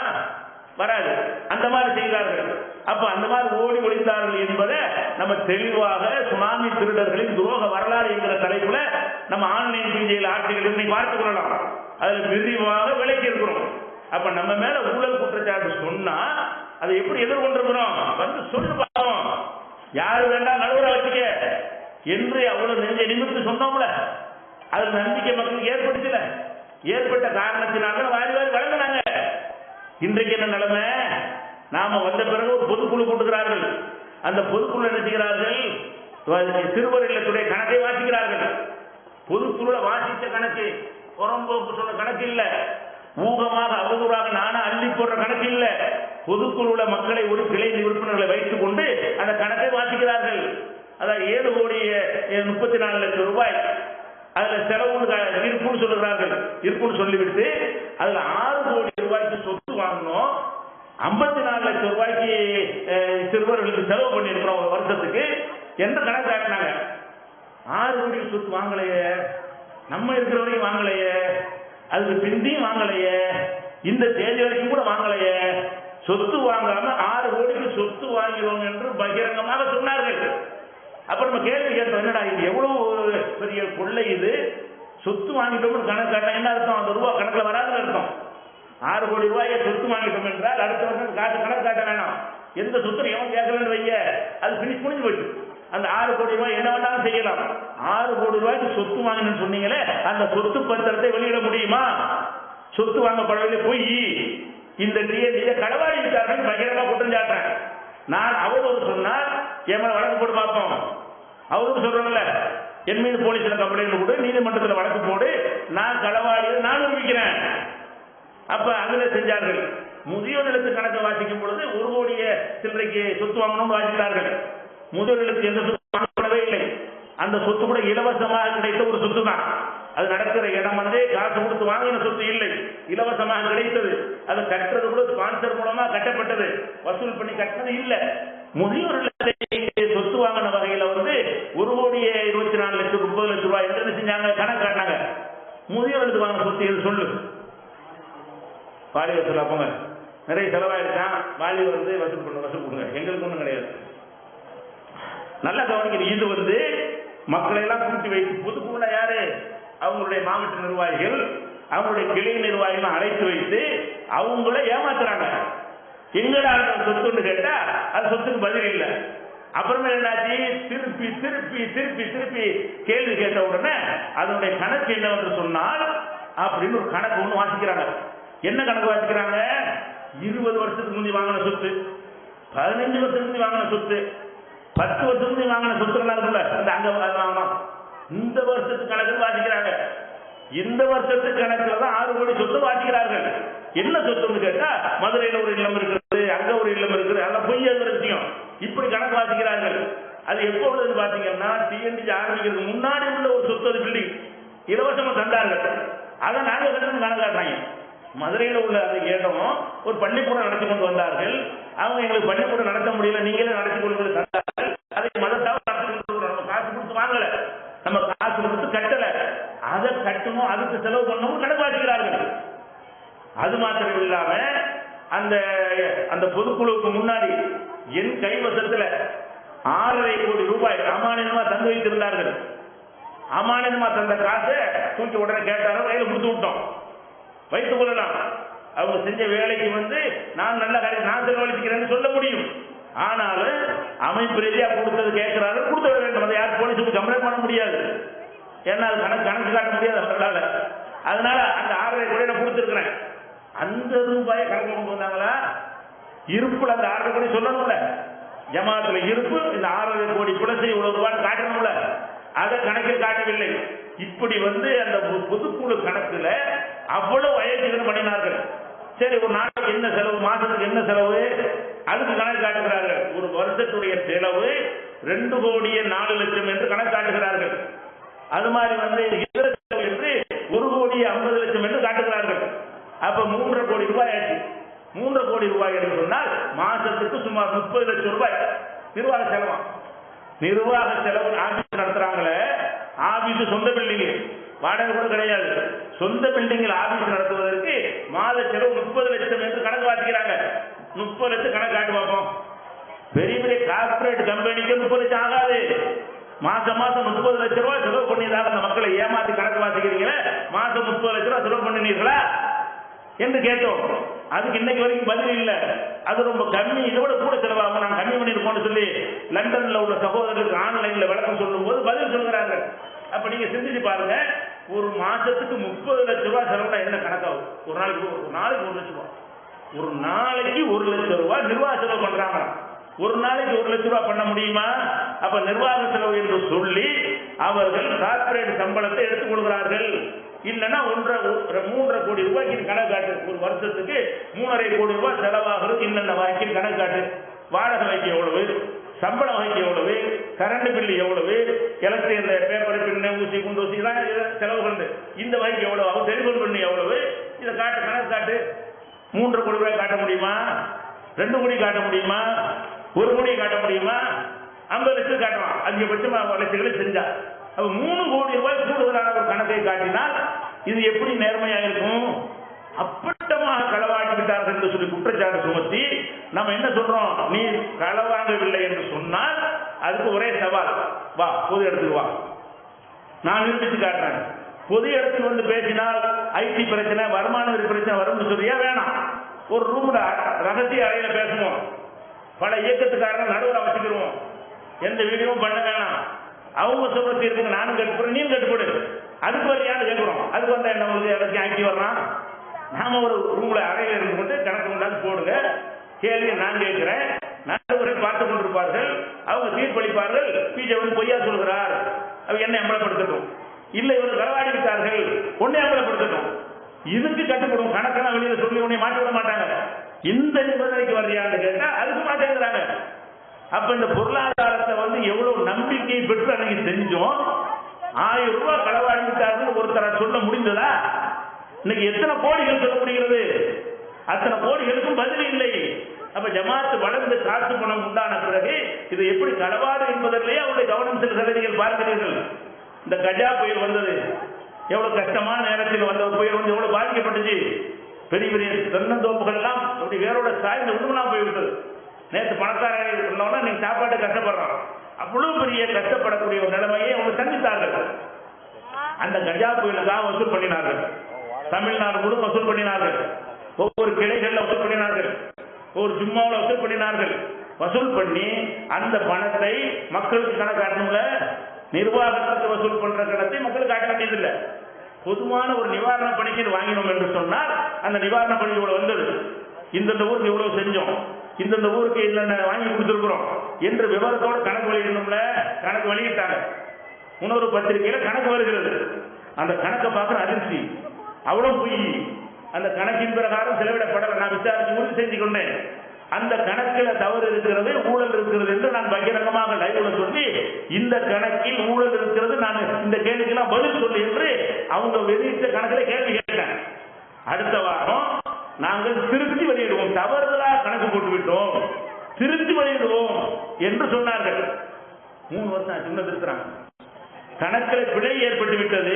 வராது. அந்த மாதிரி செய்தார்கள். அப்ப அந்த மாதிரி ஓடி ஒளிந்தார்கள் என்பதை நம்ம தெளிவாக சுனாமி திருடர்களின் துரோக வரலாறு என்கிற தலைப்புல நம்ம ஆன்லைன் பிஜையில் ஆட்சிகள் இன்னைக்கு பார்த்துக் கொள்ளலாம். அதுல விரிவாக விளக்கி இருக்கிறோம். அப்ப நம்ம மேல ஊழல் குற்றச்சாட்டு சொன்னா அதை எப்படி எதிர்கொண்டிருக்கிறோம் வந்து சொல்லு பார்த்தோம். யாரு வேண்டாம் நடுவரை வச்சுக்க என்று அவ்வளவு நெஞ்ச நிமிர்த்து சொன்னோம்ல, அது நம்பிக்கை மக்களுக்கு ஏற்படுத்தல. ஏற்பட்ட காரணத்தினால வாரி வாரி வழங்கினாங்க. இன்றைக்கு என்ன நிலைமை? நாம வந்த பிறகு ஒரு பொதுக்குழு கூட்டுகிறார்கள். அந்த பொதுக்குழு என்ன செய்கிறார்கள்? சிறுவர் இல்லத்துடைய கணக்கை வாசிக்கிறார்கள். பொதுக்குழு வாசித்த கணக்கு, புறம்போக்கு சொன்ன கணக்கு இல்ல, ஊகமாக அவதூறாக நானா அள்ளி போடுற கணக்கு இல்ல. பொதுக்குழுல மக்களை ஒரு கிளை உறுப்பினர்களை வைத்துக் கொண்டு அந்த கணக்கை வாசிக்கிறார்கள். அதாவது 7,34,00,000 ரூபாய் அதுல செலவு இருப்புன்னு சொல்லுகிறார்கள். இருப்புன்னு சொல்லிவிட்டு அதுல 6 கோடி ரூபாய்க்கு சொத்து வாங்கணும், 54 லட்சம் ரூபாய்க்கு சிறுவர்களுக்கு செலவு பண்ணியிருக்கிறோம் ஒரு வருஷத்துக்கு என்று கணக்கு காட்டினாங்க. 6 கோடி சொத்து வாங்கலையே, நம்ம இருக்கிற வரைக்கும் வாங்கலையே, அதுக்கு பிந்தியும் வாங்கலையே, இந்த தேதி வரைக்கும் கூட வாங்கலையே, சொத்து வாங்காம 6 கோடிக்கு சொத்து வாங்கிறோம் என்று பகிரங்கமாக சொன்னார்கள். அப்ப நம்ம கேள்வி கேட்டோம், என்னடா இது எவ்வளவு பெரிய கொள்ளை, இது சொத்து வாங்கிட்டோம் கணக்கு காட்ட என்ன அர்த்தம்? அந்த ரூபா கணக்குல வராதுன்னு அர்த்தம். 6 கோடி ரூபாயை சொத்து வாங்கிட்டோம் என்றால் அடுத்த வருஷம் காசு கணக்கு காட்ட வேணாம். எந்த சொத்து எவன் கேட்கலன்னு வைய, அது பினிஷ் முடிஞ்சு போச்சு. அந்த 6 கோடி ரூபாய் என்ன வேண்டாலும் செய்யலாம். 6 கோடி ரூபாய்க்கு சொத்து வாங்கணும்னு சொன்னீங்களே, அந்த சொத்து பத்திரத்தை வெளியிட முடியுமா? சொத்து வாங்கப்படவில்லை, போய் இந்த டிஎன்டியை களவாடி விட்டார்கள் பகிரமா குற்றம் சாட்டுறேன். நான் அவதூறு சொன்னால் என் மேல வழக்கு போட்டு பார்ப்போம். அவதூறு சொல்றேன்ல, என் மீது போலீஸ்ல கம்ப்ளைண்ட் கொடு, நீதிமன்றத்தில் வழக்கு போடு, நான் களவாடி நான் நிரூபிக்கிறேன். அப்ப அதுல செஞ்சார்கள். முதியோர் இல்லத்து கணக்கை வாசிக்கும் பொழுது 1 கோடிய சில்லறைக்கு சொத்து வாங்கணும்னு வாசித்தார்கள். முதியோர் இல்லத்துக்கு எந்த சொத்து வாங்கப்படவே இல்லை. அந்த சொத்து கூட இலவசமாக கிடைத்த ஒரு சொத்து தான். அது நடக்கிற இடம் வந்து காசு கொடுத்து வாங்கின சொத்து இல்லை, இலவசமாக கிடைத்தது. அது கட்டுறது கூட ஸ்பான்சர் மூலமா கட்டப்பட்டது, வசூல் பண்ணி கட்டினது இல்லை. முதியோர் சொத்து வாங்கின வகையில வந்து 1,24,30,00,000 ரூபாய் என்று செஞ்சாங்க, கணக்கு காட்டினாங்க. முதியோர்களுக்கு வாங்கின சொத்து எது சொல்லு? வாலி வசூல். அப்பங்க நிறைய செலவாயிருக்கான், வாலி வந்து வசூல் கொடுங்க, எங்களுக்கு ஒன்றும் கிடையாது. நல்லா கவனிக்கணும். இது வந்து மக்களை எல்லாம் கூட்டி வைத்து பொதுக்குள்ள யாரு? அவங்களுடைய மாவட்ட நிர்வாகிகள், அவங்களுடைய கிளை நிர்வாகிகள் அழைத்து வைத்து அவங்கள ஏமாத்துறாங்க. எங்கடா சொத்துன்னு கேட்டா அது சொத்துக்கு பதில் இல்லை. அப்புறமே என்னாச்சு? திருப்பி திருப்பி திருப்பி திருப்பி கேள்வி கேட்ட உடனே அதனுடைய கணக்கு என்னவென்று சொன்னால் அப்படின்னு ஒரு கணக்கு ஒன்று வாசிக்கிறாங்க. என்ன கணக்கு வாசிக்கிறாங்க? 20 வருஷத்துக்கு முந்தி வாங்கின சொத்து, 15 வருஷத்துக்கு முந்தி வாங்கின சொத்து, 10 வருஷத்துக்கு முந்தி வாங்கின சொத்துக்கெல்லாம் இருக்குல்ல, இந்த அங்க வாங்கணும். இந்த வருஷத்துக்கு கணக்கு வாசிக்கிறாங்க. இந்த வருஷத்துக்கு கணக்குல தான் 6 கோடி சொத்து வாசிக்கிறார்கள். என்ன சொத்துன்னு கேட்டா, மதுரையில ஒரு இல்லம் இருக்கிறது, அங்க ஒரு இல்லம் இருக்குது, அதெல்லாம் பொய் விஷயம். இப்படி கணக்கு வாசிக்கிறார்கள். அது எப்போ உள்ளதுன்னு பாத்தீங்கன்னா, டிஎன்டி ஆரம்பிக்கிறதுக்கு முன்னாடி உள்ள ஒரு சொத்து, அது பில்டிங் இலவசமா தந்தார்கள். அதை நாங்க கட்டணும் கணக்காட்டுறாங்க. மதுரையில் உள்ள அந்த இடம் ஒரு பள்ளிக்கூடம் நடத்தி கொண்டு வந்தார்கள். அவங்க எங்களுக்கு பள்ளிக்கூடம் நடத்த முடியல, நீங்களே நடத்தி கொண்டு தந்தார்கள். அதை மதத்தாக நடத்தி கொண்டு நம்ம காசு கொடுத்து வாங்கல, நம்ம காசு கொடுத்து கட்டல, அதை கட்டணும், அதுக்கு செலவு பண்ணணும் கணக்கு வாசிக்கிறார்கள். அது மாத்திரம் இல்லாம அந்த அந்த பொதுக்குழுவுக்கு முன்னாடி என் கைவசத்துல 6,5 கோடி ரூபாய் அமானியமா தந்து வைத்திருந்தார்கள். அமானியமா தந்த காசை தூக்கி உடனே கேட்டாலும் கையில கொடுத்து விட்டோம், வைத்துக் கொள்ளலாம். அவங்க செஞ்ச வேலைக்கு வந்து நான் நல்ல காரியம் நான் செலவழிக்கிறேன்னு சொல்ல முடியும். ஆனாலும் அமைப்பு ரீதியா கொடுத்தது கேட்கிறாரு, கொடுத்து விட வேண்டும். அதை யார் போலீஸுக்கு கம்ப்ளைண்ட் பண்ண முடியாது, ஏன்னா அது கணக்கு காட்ட முடியாது அவர்களால. அதனால அந்த 6,5 கோடி நான் கொடுத்துருக்கிறேன். அந்த ரூபாயை கணக்கு கொண்டு வந்தாங்களா? இருப்புல அந்த 6 கோடி சொல்லணும்ல, ஜமாத்துல இருப்பு இந்த 6 கோடி பிளஸை இவ்வளவு ரூபான்னு காட்டணும்ல, அதை கணக்கில் காட்டவில்லை. இப்படி அந்த பொதுக்குழு கணக்குல அவ்வளவு அயோக்கியம் பண்ணினார்கள். சரி, ஒரு நாளைக்கு என்ன செலவு, மாசத்துக்கு என்ன செலவு, அதுக்கு கணக்கு காட்டுகிறார்கள். ஒரு வருஷத்துடைய செலவு 2 கோடியே 4 லட்சம் என்று கணக்கு காட்டுகிறார்கள். அது மாதிரி இதர செலவு என்று 1 கோடியே 50 லட்சம் என்று காட்டுகிறார்கள். அப்ப 3.5 கோடி ரூபாய் ஆச்சு. 3.5 கோடி ரூபாய் என்று சொன்னால் மாசத்துக்கு சுமார் 30 லட்சம் ரூபாய் நிர்வாக செலவா. நிர்வாக செலவு ஆபீஸ் நடத்துறாங்களே, ஆபீஸ் சொந்த பில்டிங், வாடகை கூட கிடையாது, சொந்த பில்டிங்கில் ஆபீஸ் நடத்துவதற்கு மாத செலவு 30 லட்சம் என்று கணக்கு வாசிக்கிறாங்க. 30 லட்சம் கணக்கு காட்டு பார்ப்போம். பெரிய பெரிய கார்பரேட் கம்பெனிக்கு 30 லட்சம் ஆகாது. மாசம் 30 லட்சம் ரூபாய் செலவு பண்ணியதாக அந்த மக்களை ஏமாத்தி கணக்கு வாசிக்கிறீங்களே, மாசம் 30 லட்சம் ரூபாய் செலவு பண்ணினீர்களா என்று கேட்டோம். அதுக்கு இன்னைக்கு வரைக்கும் பதில் இல்லை. அது ரொம்ப கம்மி, இதோட கூட செலவாகும், நான் கம்மி பண்ணிருக்கோம்னு சொல்லி லண்டன்ல உள்ள சகோதரர்களுக்கு ஆன்லைன்ல விளக்கம் சொல்லும் போது பதில் சொல்கிறாங்க. அப்ப நீங்க சிந்திச்சு பாருங்க, ஒரு மாசத்துக்கு 30 லட்சம் ரூபாய் செலவுனா என்ன கணக்காகும்? ஒரு நாளைக்கு 1 லட்சம் ரூபாய், ஒரு நாளைக்கு 1 லட்சம் ரூபாய் நிர்வாக செலவு பண்றாங்க. ஒரு நாளைக்கு 1 லட்சம் ரூபாய் பண்ண முடியுமா? அப்ப நிர்வாக செலவு என்று சொல்லி அவர்கள் கார்பரேட் சம்பளத்தை எடுத்துக் கொள்கிறார்கள். இல்லைன்னா 3.5 கோடி ரூபாய்க்கு கணக்கு காட்டு. ஒரு வருஷத்துக்கு 3.5 கோடி ரூபாய் செலவாகிறது. இன்னென்ன வாய்க்கு கணக்கு காட்டு. வாடகை வைக்க எவ்வளவு, சம்பள வகைக்கு எவ்வளவு, கரண்ட் பில்லு எவ்வளவு, எலக்ட்ரிக் பேப்பர் பின்னு ஊசி குண்டு ஊசி செலவுகள், இந்த வகைக்கு எவ்வளவு ஆகும், டெலிபோன் பின்னு எவ்வளவு, இதை காட்டு, கணக்கு காட்டு. 3.5 கோடி ரூபாய் காட்ட முடியுமா? 2 கோடி காட்ட முடியுமா? 1 கோடி காட்ட முடியுமா? 50 லட்சம் காட்டுவான் அதிகபட்சம் 1 லட்சங்களை செஞ்சா. அப்ப 3 கோடி ரூபாய் கூடுதலான ஒரு கணக்கை காட்டினால் இது எப்படி நேர்மையாக இருக்கும்? அப்பட்டமாக களவாடி விட்டார்கள் என்று சொல்லி குற்றச்சாட்டு சுமத்தி நம்ம என்ன சொல்றோம்? நீ களவாங்கவில்லை என்று சொன்னால் அதுக்கு ஒரே சவால், வா பொது இடத்துக்கு வா, நான் நிரூபித்து காட்டுறேன். பொது இடத்தில் பேசினால் ஐடி பிரச்சனை, வருமான வரி பிரச்சனை வரும்னு சொல்லியா? வேணாம், ஒரு ரூம்ல ரகசிய அறையில பேசுவோம், பல இயக்கத்துக்காரங்க நடுவில் வச்சுக்கிடுவோம், எந்த வீடியோவும் பண்ண வேணாம். அவங்க சொல்ற தீர்ப்புக்கு நானும் கட்டுப்படுறேன், நீயும் கட்டுப்படு. அதுக்கு வரையான்னு கேட்கிறோம். அதுக்கு வந்தா என்ன உங்களுக்கு எல்லாத்தையும் ஆக்கி வர்றான்? நாம ஒரு ரூம்ல அறையில் இருந்து கொண்டு கணக்கு கொண்டாந்து போடுங்க, கேள்வியை நான் கேட்கிறேன், நடுவரை பார்த்துக் கொண்டிருப்பார்கள், அவங்க தீர்ப்பளிப்பார்கள். பிஜே பொய்யா சொல்கிறார், அவங்க என்ன அம்பலப்படுத்தட்டும், இல்லை இவர் களவாடி விட்டார்கள், ஒன்னே அம்பலப்படுத்தட்டும். இதுக்கு கட்டுப்படும். கணக்கெல்லாம் வெளியில சொல்லி உன்னை மாற்றி விட மாட்டாங்க. இந்த நிபந்தனைக்கு வர்றியான்னு கேட்டா அதுக்கு மாட்டேங்கிறாங்க. அப்ப இந்த பொருளாதாரத்தை எவ்வளவு நம்பிக்கை பெற்று அன்னைக்கு செஞ்சோம். 1000 ரூபாய் களவாடி விட்டார்கள் ஒருத்தர சொல்ல முடிந்ததா? இன்னைக்கு எத்தனை கோடிகள் சொல்ல முடிகிறது? அத்தனை கோடிகளுக்கும் பதில் இல்லை. அப்ப ஜமாத்து வளர்ந்து காசு பணம் உண்டான பிறகு இது எப்படி களவாடு என்பதிலேயே அவருடைய கவனம் செலுத்துகிறீர்கள். பார்க்கிறீர்கள், இந்த கஜா புயல் வந்தது, எவ்வளவு கஷ்டமான நேரத்தில் வந்த புயல் எவ்வளவு பாதிக்கப்பட்டுச்சு. பெரிய பெரிய தென்னந்தோப்புகள் எல்லாம் அப்படி வேரோட சாய்ந்து உண்மையா போய்விட்டது. நேற்று பணக்காரர்கள் இருந்தோம்னா நீங்க சாப்பாட்டு கஷ்டப்படுறோம், அவ்வளவு பெரிய கஷ்டப்படக்கூடிய ஒரு நிலைமையை அவங்க சந்தித்தார்கள். அந்த கஜா புயலுக்காக வசூல் பண்ணினார்கள். தமிழ்நாடு முழு வசூல் பண்ணினார்கள், ஒவ்வொரு கிளைகள்ல வசூல் பண்ணினார்கள், ஒவ்வொரு ஜும்மாவில் வசூல் பண்ணினார்கள். வசூல் பண்ணி அந்த பணத்தை மக்களுக்கு கணக்காட்டணும்ல, நிர்வாகத்துக்கு வசூல் பண்ற கணத்தை மக்களுக்கு காட்ட வேண்டியதில்லை. பொதுவான ஒரு நிவாரண பணிக்கு வாங்கினோம் என்று சொன்னால் அந்த நிவாரண பணி இவ்வளவு வந்தது, இந்த ஊருக்கு இவ்வளவு செஞ்சோம், இந்த ஊருக்கு என்னென்ன வாங்கி கொடுத்துருக்கிறோம் என்று விவரத்தோடு கணக்கு வெளியிடணும்ல. கணக்கு வெளியிட்டாங்க, உணர்வு பத்திரிகையில கணக்கு வருகிறது. அந்த கணக்கை பார்க்குற அதிர்ச்சி, அவ்வளவு பொய். அந்த கணக்கின் பிரகாரம் செலவிடப்படலை. நான் விசாரிச்சு உறுதி செஞ்சு கொண்டேன். அந்த கணக்கில் தவறு இருக்கிறது, ஊழல் இருக்கிறது என்று நான் பகிரங்கமாக லைவ்ல சொல்லி, இந்த கணக்கில் ஊழல் இருக்கிறது, நான் இந்த கேள்விக்கெல்லாம் பதில் சொல்லி என்று அவங்க வெளியிட்ட கணக்கில் கேள்வி கேட்டேன். அடுத்த வாரம் நாங்கள் திருத்தி வெளியிடுவோம், தவறுதலாக கணக்கு போட்டு விட்டோம், திருத்தி வெளியிடுவோம் என்று சொன்னார்கள். 3 வருஷம் சின்ன திருத்துறாங்க, கணக்கில் பிழை ஏற்பட்டு விட்டது,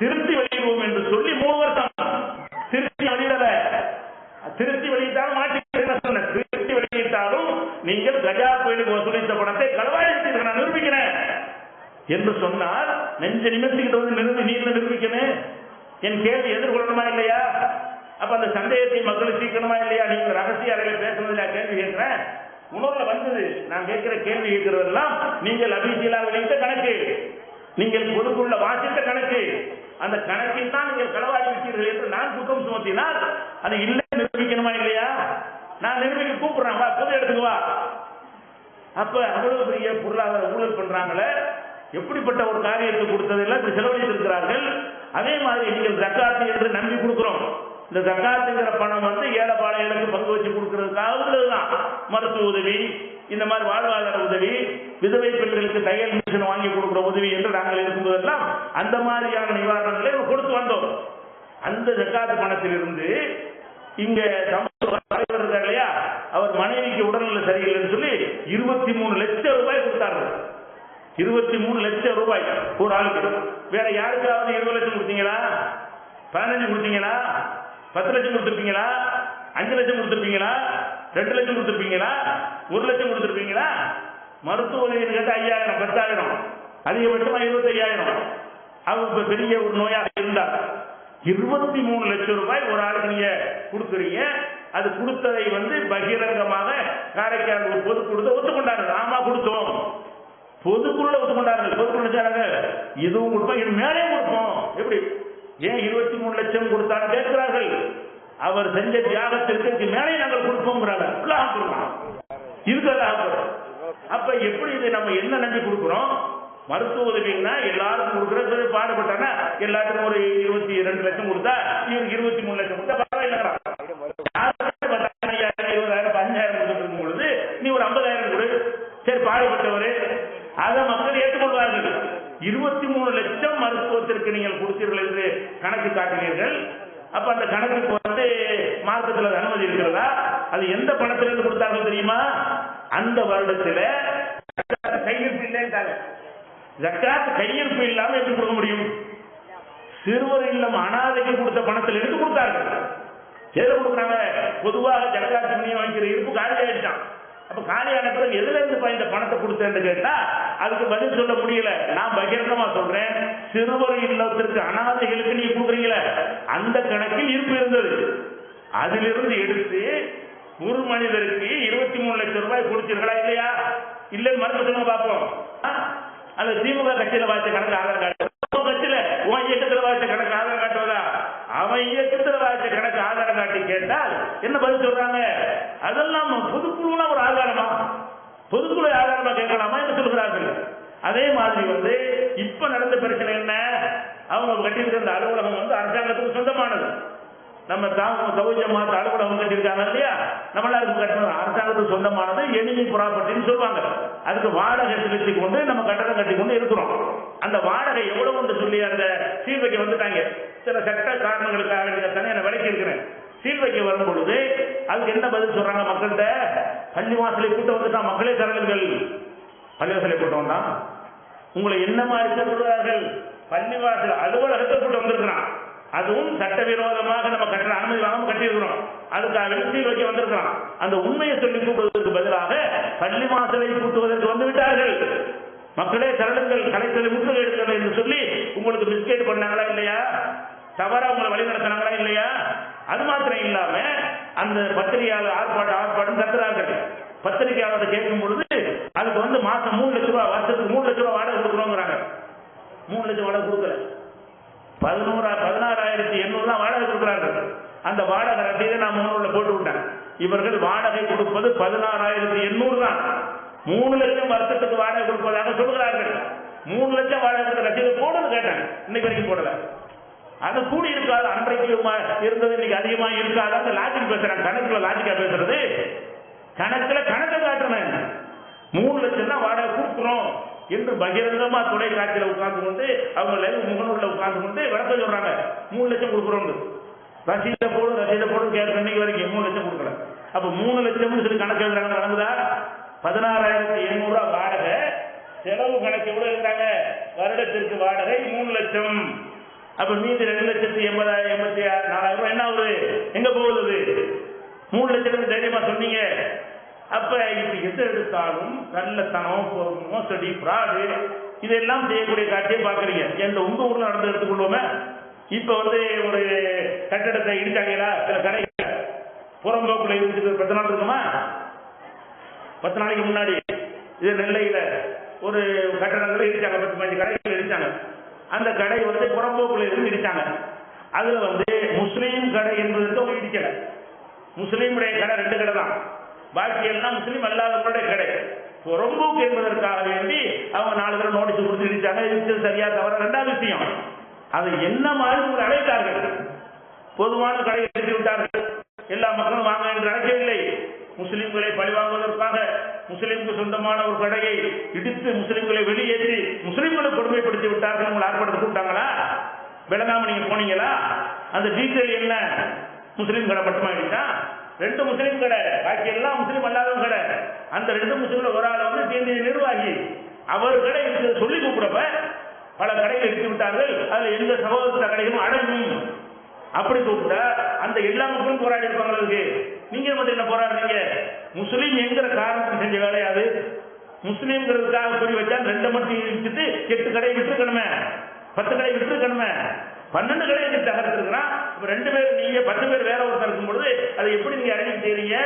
திருத்தி வெளியிடுவோம் என்று சொல்லி 3 வருஷம் திருத்தி வெளியிடல. திருத்தி வெளியிட்டாலும் மாற்றி சொன்ன, திருத்தி வெளியிட்டாலும் நீங்கள் கஜா புயலுக்கு வசூலித்த பணத்தை களவாடி நான் நிரூபிக்கிறேன் என்று சொன்னால் நெஞ்ச நிமிஷத்துக்கிட்ட நீங்க நிரூபிக்கணும். என் கேள்வி எதிர்கொள்ளணுமா இல்லையா? அப்ப அந்த சந்தேகத்தை மக்களுக்கு தீர்க்கணுமா இல்லையா? நீங்க ரகசிய அறையில் பேசுனதுல கேள்வி கேட்கிறேன். உணர்வுல வந்தது, நான் கேட்கிற கேள்வி கேட்கிறதெல்லாம் நீங்கள் அபிஷியலா வெளியிட்ட கணக்கு, நீங்கள் பொதுக்குள்ள வாசித்த கணக்கு, அந்த கணக்கில் தான் நீங்கள் களவாடி விட்டீர்கள் என்று நான் குற்றம் சுமத்தினால் அது இல்லை நிரூபிக்கணுமா இல்லையா? நான் நிர்ணயிக்க கூப்பிடுறேன், வா பொது இடத்துக்கு வா. அப்ப அவ்வளவு பெரிய பொருளாதார ஊழல் பண்றாங்களே, எப்படிப்பட்ட ஒரு காரியத்தை கொடுத்ததெல்லாம் செலவழித்திருக்கிறார்கள். அதே மாதிரி நீங்கள் ஜக்காத்து என்று நம்பி கொடுக்கிறோம். இந்த ஜக்காத்துங்கிற பணம் வந்து ஏழை பாளையங்களுக்கு பங்கு வச்சு கொடுக்கறதுக்காக உள்ளதுதான். மருத்துவ உதவி, இந்த மாதிரி வாழ்வாதார உதவி, விதவை பெண்களுக்கு தையல் மிஷின் வாங்கி கொடுக்கிற உதவி என்று நாங்கள் இருக்கும்போதெல்லாம் அந்த மாதிரியான நிவாரணங்களை கொடுத்து வந்தோம். அந்த ஜக்காத்து பணத்திலிருந்து இங்க தலைவர் இருக்கார் இல்லையா, அவர் மனைவிக்கு உடல்நல சரியில்லைன்னு சொல்லி 23 லட்சம் ரூபாய் கொடுத்தார்கள். 23 லட்சம் ரூபாய் ஒரு ஆளுக்கு. வேற யாருக்காவது 20 லட்சம் கொடுத்தீங்களா? 15 கொடுத்தீங்களா? 10 லட்சம் கொடுத்துருப்பீங்களா? 5 லட்சம் கொடுத்துருப்பீங்களா? 2 லட்சம் கொடுத்துருப்பீங்களா? 1 லட்சம் கொடுத்துருப்பீங்களா? மருத்துவ உதவி கேட்ட 5000, 10,000, அதிகபட்சமா 25,000. அவங்க பெரிய ஒரு நோயாக இருந்தார். 23 லட்சம் ரூபாய் ஒரு ஆளுக்கு நீங்க கொடுக்குறீங்க. அது கொடுத்ததை வந்து பகிரங்கமாக காரைக்கால் பொதுக்குழுத ஒத்துக்கொண்டார்கள். ஆமா கொடுத்தோம், பொதுக்குழுல ஒத்துக்கொண்டார்கள். பொதுக்குழு இதுவும் கொடுப்போம், இது மேலே கொடுப்போம். எப்படி ஏன் 23 லட்சம் கொடுத்தான்னு கேட்கிறார்கள். அவர் செஞ்ச தியாகத்திற்கு மேலே நாங்கள் கொடுப்போங்கிறாங்க. அப்ப எப்படி இது நம்ம என்ன நம்பி கொடுக்கிறோம்? மருத்துவ உதவின்னா எல்லாருக்கும் கொடுக்குறது பாடுபட்டானா எல்லாத்துக்கும் ஒரு 22 லட்சம் கொடுத்தா இவருக்கு 23 லட்சம் கொடுத்தா பரவாயில்லை. 20,000, 15,000 கொடுத்துருக்கும் பொழுது நீ ஒரு 50,000 கொடு, சரி பாடுபட்டவரு, அதை மக்கள் ஏற்றுக்கொள்வார்கள். 23 லட்சம் மருத்துவத்திற்கு நீங்கள் கொடுத்தீர்கள் என்று கணக்கு காட்டினீர்கள். அப்ப அந்த கணக்குக்கு வந்து மார்க்கத்தில் அனுமதி இருக்கிறதா? அது எந்த பணத்திலிருந்து கொடுத்தார்கள் தெரியுமா? அந்த வருடத்தில் கையிருப்பு இல்லைன்றாங்க. ஜக்காத் கையிருப்பு இல்லாம எப்படி கொடுக்க முடியும்? சிறுவர் இல்லம் அனாதைக்கு கொடுத்த பணத்தில் எடுத்து கொடுத்தார்கள். எதுல கொடுக்குறாங்க? பொதுவாக ஜக்காத் புண்ணியம் வைக்கிற இருப்பு காலியாயிடுச்சான். அப்ப காலியான பிறகு எதுல இருந்து இந்த பணத்தை கொடுத்தேன்னு கேட்டா அதுக்கு பதில் சொல்ல முடியல. நான் பகிரங்கமா சொல்றேன், சிறுவர் இல்லத்திற்கு அனாதைகளுக்கு நீங்க கொடுக்குறீங்களே அந்த கணக்கில் இருப்பு இருந்தது. அதிலிருந்து எடுத்து ஒரு மனிதருக்கு 23 லட்சம் ரூபாய் கொடுத்தீர்களா இல்லையா? இல்லைன்னு மறுக்க சொல்லுங்க பார்ப்போம். அந்த திமுக கட்சியில வாய்ச்ச கணக்கு ஆதார் காட்டு, கட்சியில உன் இயக்கத்தில் வாய்ச்ச கணக்கு ஆதார் காட்டுவதா? அவன் இயக்கத்தில் வாய்ச்ச கணக்கு ஆதார் காட்டி கேட்டால் என்ன பதில் சொல்றாங்க? அதெல்லாம் பொதுக்குழுனா ஒரு ஆதாரமா? பொதுக்குழு ஆதாரமா கேட்கலாமா என்று சொல்கிறார்கள். அதே மாதிரி வந்து இப்ப நடந்த பிரச்சனை என்ன? அவங்க கட்டியிருக்கிற அந்த அலுவலகம் வந்து அரசாங்கத்துக்கு சொந்தமானது. நம்ம தௌஜமாத் அலுவலகம் கட்டியிருக்காங்க இல்லையா, நம்மளாருக்கு கட்டணும் அரசாங்கத்துக்கு சொந்தமானது, எனிமி ப்ராப்பர்ட்டின்னு சொல்லுவாங்க. அதுக்கு வாடகை செலுத்தி கொண்டு நம்ம கட்டடம் கட்டி கொண்டு இருக்கிறோம். அந்த வாடகை எவ்வளவு சொல்லி அந்த சீல் வைக்க வந்துட்டாங்க. சில சட்ட காரணங்களுக்காக தானே நான் விலைக்கு இருக்கிறேன். சீல் வைக்க வரும் பொழுது அதுக்கு என்ன பதில் சொல்றாங்க மக்கள்கிட்ட? பள்ளிவாசலை கூட்டம் வந்துட்டான், மக்களே தரங்கள் பள்ளிவாசலை கூட்டம் தான். உங்களை என்ன மாதிரி சொல்றார்கள்? பள்ளிவாசல் அலுவலகத்தை கூட்டம் வந்திருக்கிறான். அதுவும் சட்டவிரோதமாக நம்ம கட்டுற அனுமதி வாங்க கட்டியிருக்கிறோம். அதுக்காக சீல் வைக்க வந்திருக்கிறோம். அந்த உண்மையை சொல்லி கூட்டுவதற்கு பதிலாக பள்ளி வாசலை கூட்டுவதற்கு வந்து விட்டார்கள். மக்களே தரங்கள் கலைத்தலை முற்றுகை எடுக்கிறது என்று சொல்லி உங்களுக்கு பிஸ்கெட் பண்ணாங்களா இல்லையா? தவறா உங்களை வழி நடத்தினாங்களா இல்லையா? அது மாத்திரம் இல்லாம அந்த பத்திரிகையாளர் ஆர்ப்பாட்டம் கத்துறார்கள். பத்திரிகையாளர் கேட்கும் பொழுது அதுக்கு வந்து மாசம் 3 லட்சம் ரூபாய், வருஷத்துக்கு 3 லட்சம் ரூபாய் வாடகை கொடுக்கணுங்கிறாங்க. 3 லட்சம் வாடகை கொடுக்கல, 16,800 தான் வாடகை கொடுக்கிறார்கள். அந்த வாடகை ரசீதை நான் முன்னூறுல போட்டு விட்டேன். இவர்கள் வாடகை கொடுப்பது 16,800 தான். 3 லட்சம் வருஷத்துக்கு வாடகை கொடுப்பதாக சொல்கிறார்கள். 3 லட்சம் வாடகை ரசீதை போடுன்னு கேட்டேன், இன்னைக்கு வரைக்கும் போடல. அது கூடி இருக்காது, அன்றைக்கு இருந்தது இன்னைக்கு அதிகமா இருக்காது. அந்த லாஜிக் பேசுறாங்க, கணக்குல லாஜிக்கா பேசுறது. கணக்குல கணக்கை காட்டுறேன். 3 லட்சம் தான் வாடகை கொடுக்குறோம் என்று பகிரங்கமா தொலைக்காட்சியில் உட்கார்ந்து கொண்டு அவங்க முகநூல்ல உட்கார்ந்து கொண்டு விளக்கம் சொல்றாங்க. 3 லட்சம் கொடுக்குறோம், ரசீத போடும் கேட்க இன்னைக்கு வரைக்கும் 3 லட்சம் கொடுக்கல. அப்ப 3 லட்சம் சொல்லி கணக்கு எழுதுறாங்க. நடந்ததா? 16,800 வாடகை, செலவு கணக்கு எவ்வளவு எழுதுறாங்க? வருடத்திற்கு வாடகை 3 லட்சம். அப்ப மீதி 2,80,000 என்ன ஆகுது? எங்க போகுது? 3 லட்சத்துக்கு தைரியமா சொன்னீங்க. அப்ப இப்ப எது எடுத்தாலும் கள்ளத்தனம், மோசடி, பிராடு இதெல்லாம் செய்யக்கூடிய காட்சியை பாக்குறீங்க. எந்த உங்க ஊர்ல நடந்து எடுத்துக்கொள்வோமே. இப்ப வந்து ஒரு கட்டடத்தை இடிச்சாங்களா? சில கடை புறம்போக்குல இருந்து 10 நாள் இருக்குமா? 10 நாளைக்கு முன்னாடி இது நெல்லையில ஒரு கட்டடங்களை இடிச்சாங்க, 10-15 கடைகள் இடிச்சாங்க. அந்த கடை வந்து புறம்போக்குல இருந்து இடிச்சாங்க. அதுல வந்து முஸ்லீம் கடை என்பதற்கு அவங்க இடிக்கல, முஸ்லீமுடைய கடை 2 கடை தான், பாக்கி எல்லாம் முஸ்லீம் அல்லாதவங்களுடைய கடை. புறம்போக்கு என்பதற்காக வேண்டி அவங்க 4 தடவை நோட்டீஸ் கொடுத்து இடிச்சாங்க. இது சரியா தவிர 2வது விஷயம், அதை என்ன மாதிரி உங்களை அழைத்தார்கள், பொதுவான கடையை எடுத்து விட்டார்கள். எல்லா மக்களும் வாங்க என்று அழைக்கவில்லை. முஸ்லிம்களை பழிவாங்குவதற்காக முஸ்லிம்க்கு சொந்தமான ஒரு கடையை இடித்து முஸ்லிம்களை வெளியேற்றி முஸ்லிம்களை கொடுமைப்படுத்தி விட்டார்கள். உங்களை ஆர்ப்பாட்டத்தை கூப்பிட்டாங்களா? விளங்காம நீங்க போனீங்களா? அந்த டீட்டெயில் என்ன? முஸ்லீம் கடை மட்டுமாயிடுச்சா? 2 முஸ்லீம் கடை, பாக்கி எல்லாம் முஸ்லீம் அல்லாதவங்க கடை. அந்த 2 முஸ்லீம்ல ஒரு ஆள் வந்து தேர்ந்த நிர்வாகி, அவர் கடை சொல்லி கூப்பிடப்ப பல கடைகள் எடுத்து விட்டார்கள். அதுல எந்த சகோதர கடைகளும் அடங்கும். அப்படி கூப்பிட்டா அந்த எல்லா மக்களும் போராடி இருப்பாங்களுக்கு. நீங்க மட்டும் என்ன போராடுறீங்க? முஸ்லீம் என்கிற காரணத்துக்கு செஞ்ச வேலையாது. முஸ்லீம்ங்கிறதுக்காக கூறி வச்சா 2 மட்டும் விட்டுட்டு 8 கடையை விட்டுருக்கணுமே, 10 கடையை விட்டுருக்கணுமே, 12 கடையை தகர்த்துருக்கிறான். இப்ப 2 பேர் நீங்க 10 பேர் வேற ஒருத்தர் இருக்கும் பொழுது அதை எப்படி நீங்க அறிவிக்க செய்றீங்க?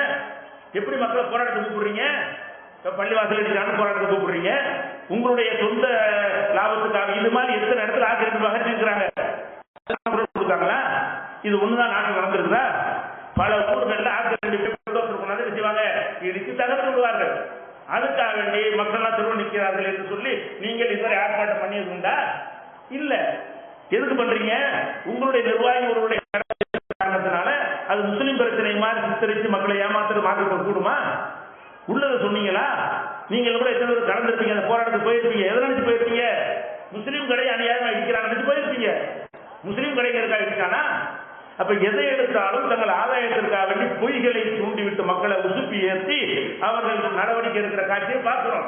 எப்படி மக்களை போராட்டத்தை கூப்பிடுறீங்க? பள்ளிவாசல் எடுத்துக்கான போராட்டத்தை கூப்பிடுறீங்க. உங்களுடைய சொந்த லாபத்துக்காக இது மாதிரி எத்தனை இடத்துல ஆக்கிரமிப்பு அகற்றிருக்கிறாங்க. கொடுத்தாங்களா? இது ஒண்ணுதான் நாட்டில் நடந்திருக்குதா? பல ஊர்கள்ல ஆக்கிரமிப்பு செய்வாங்க, இடித்து தகர்த்து விடுவார்கள். அதுக்காக வேண்டி மக்கள் திரும்ப நிற்கிறார்கள் என்று சொல்லி நீங்கள் இதுவரை ஆர்ப்பாட்டம் பண்ணியிருந்தா இல்ல. எதுக்கு பண்றீங்க? உங்களுடைய நிர்வாகி ஒருவருடைய காரணத்தினால அது முஸ்லிம் பிரச்சனை மாதிரி சித்தரித்து மக்களை ஏமாத்துறது மாற்ற கூடுமா? உள்ளதை சொன்னீங்களா? நீங்கள் கூட எத்தனை பேர் கலந்துருப்பீங்க, அந்த போராட்டத்துக்கு போயிருப்பீங்க. எதை நினைச்சு போயிருப்பீங்க? முஸ்லீம் கடை அநியாயமா இருக்கிறாங்க நினைச்சு போயிருப்பீங்க. முஸ்லீம் கடைகளுக்காக இருக்கானா? அப்ப எதை எடுத்தாலும் தங்கள் ஆதாயத்திற்காக வேண்டி பொய்களை தூண்டிவிட்டு மக்களை உசுப்பி ஏற்றி அவர்கள் நடவடிக்கை எடுக்கிற காட்சியை பார்க்கிறோம்.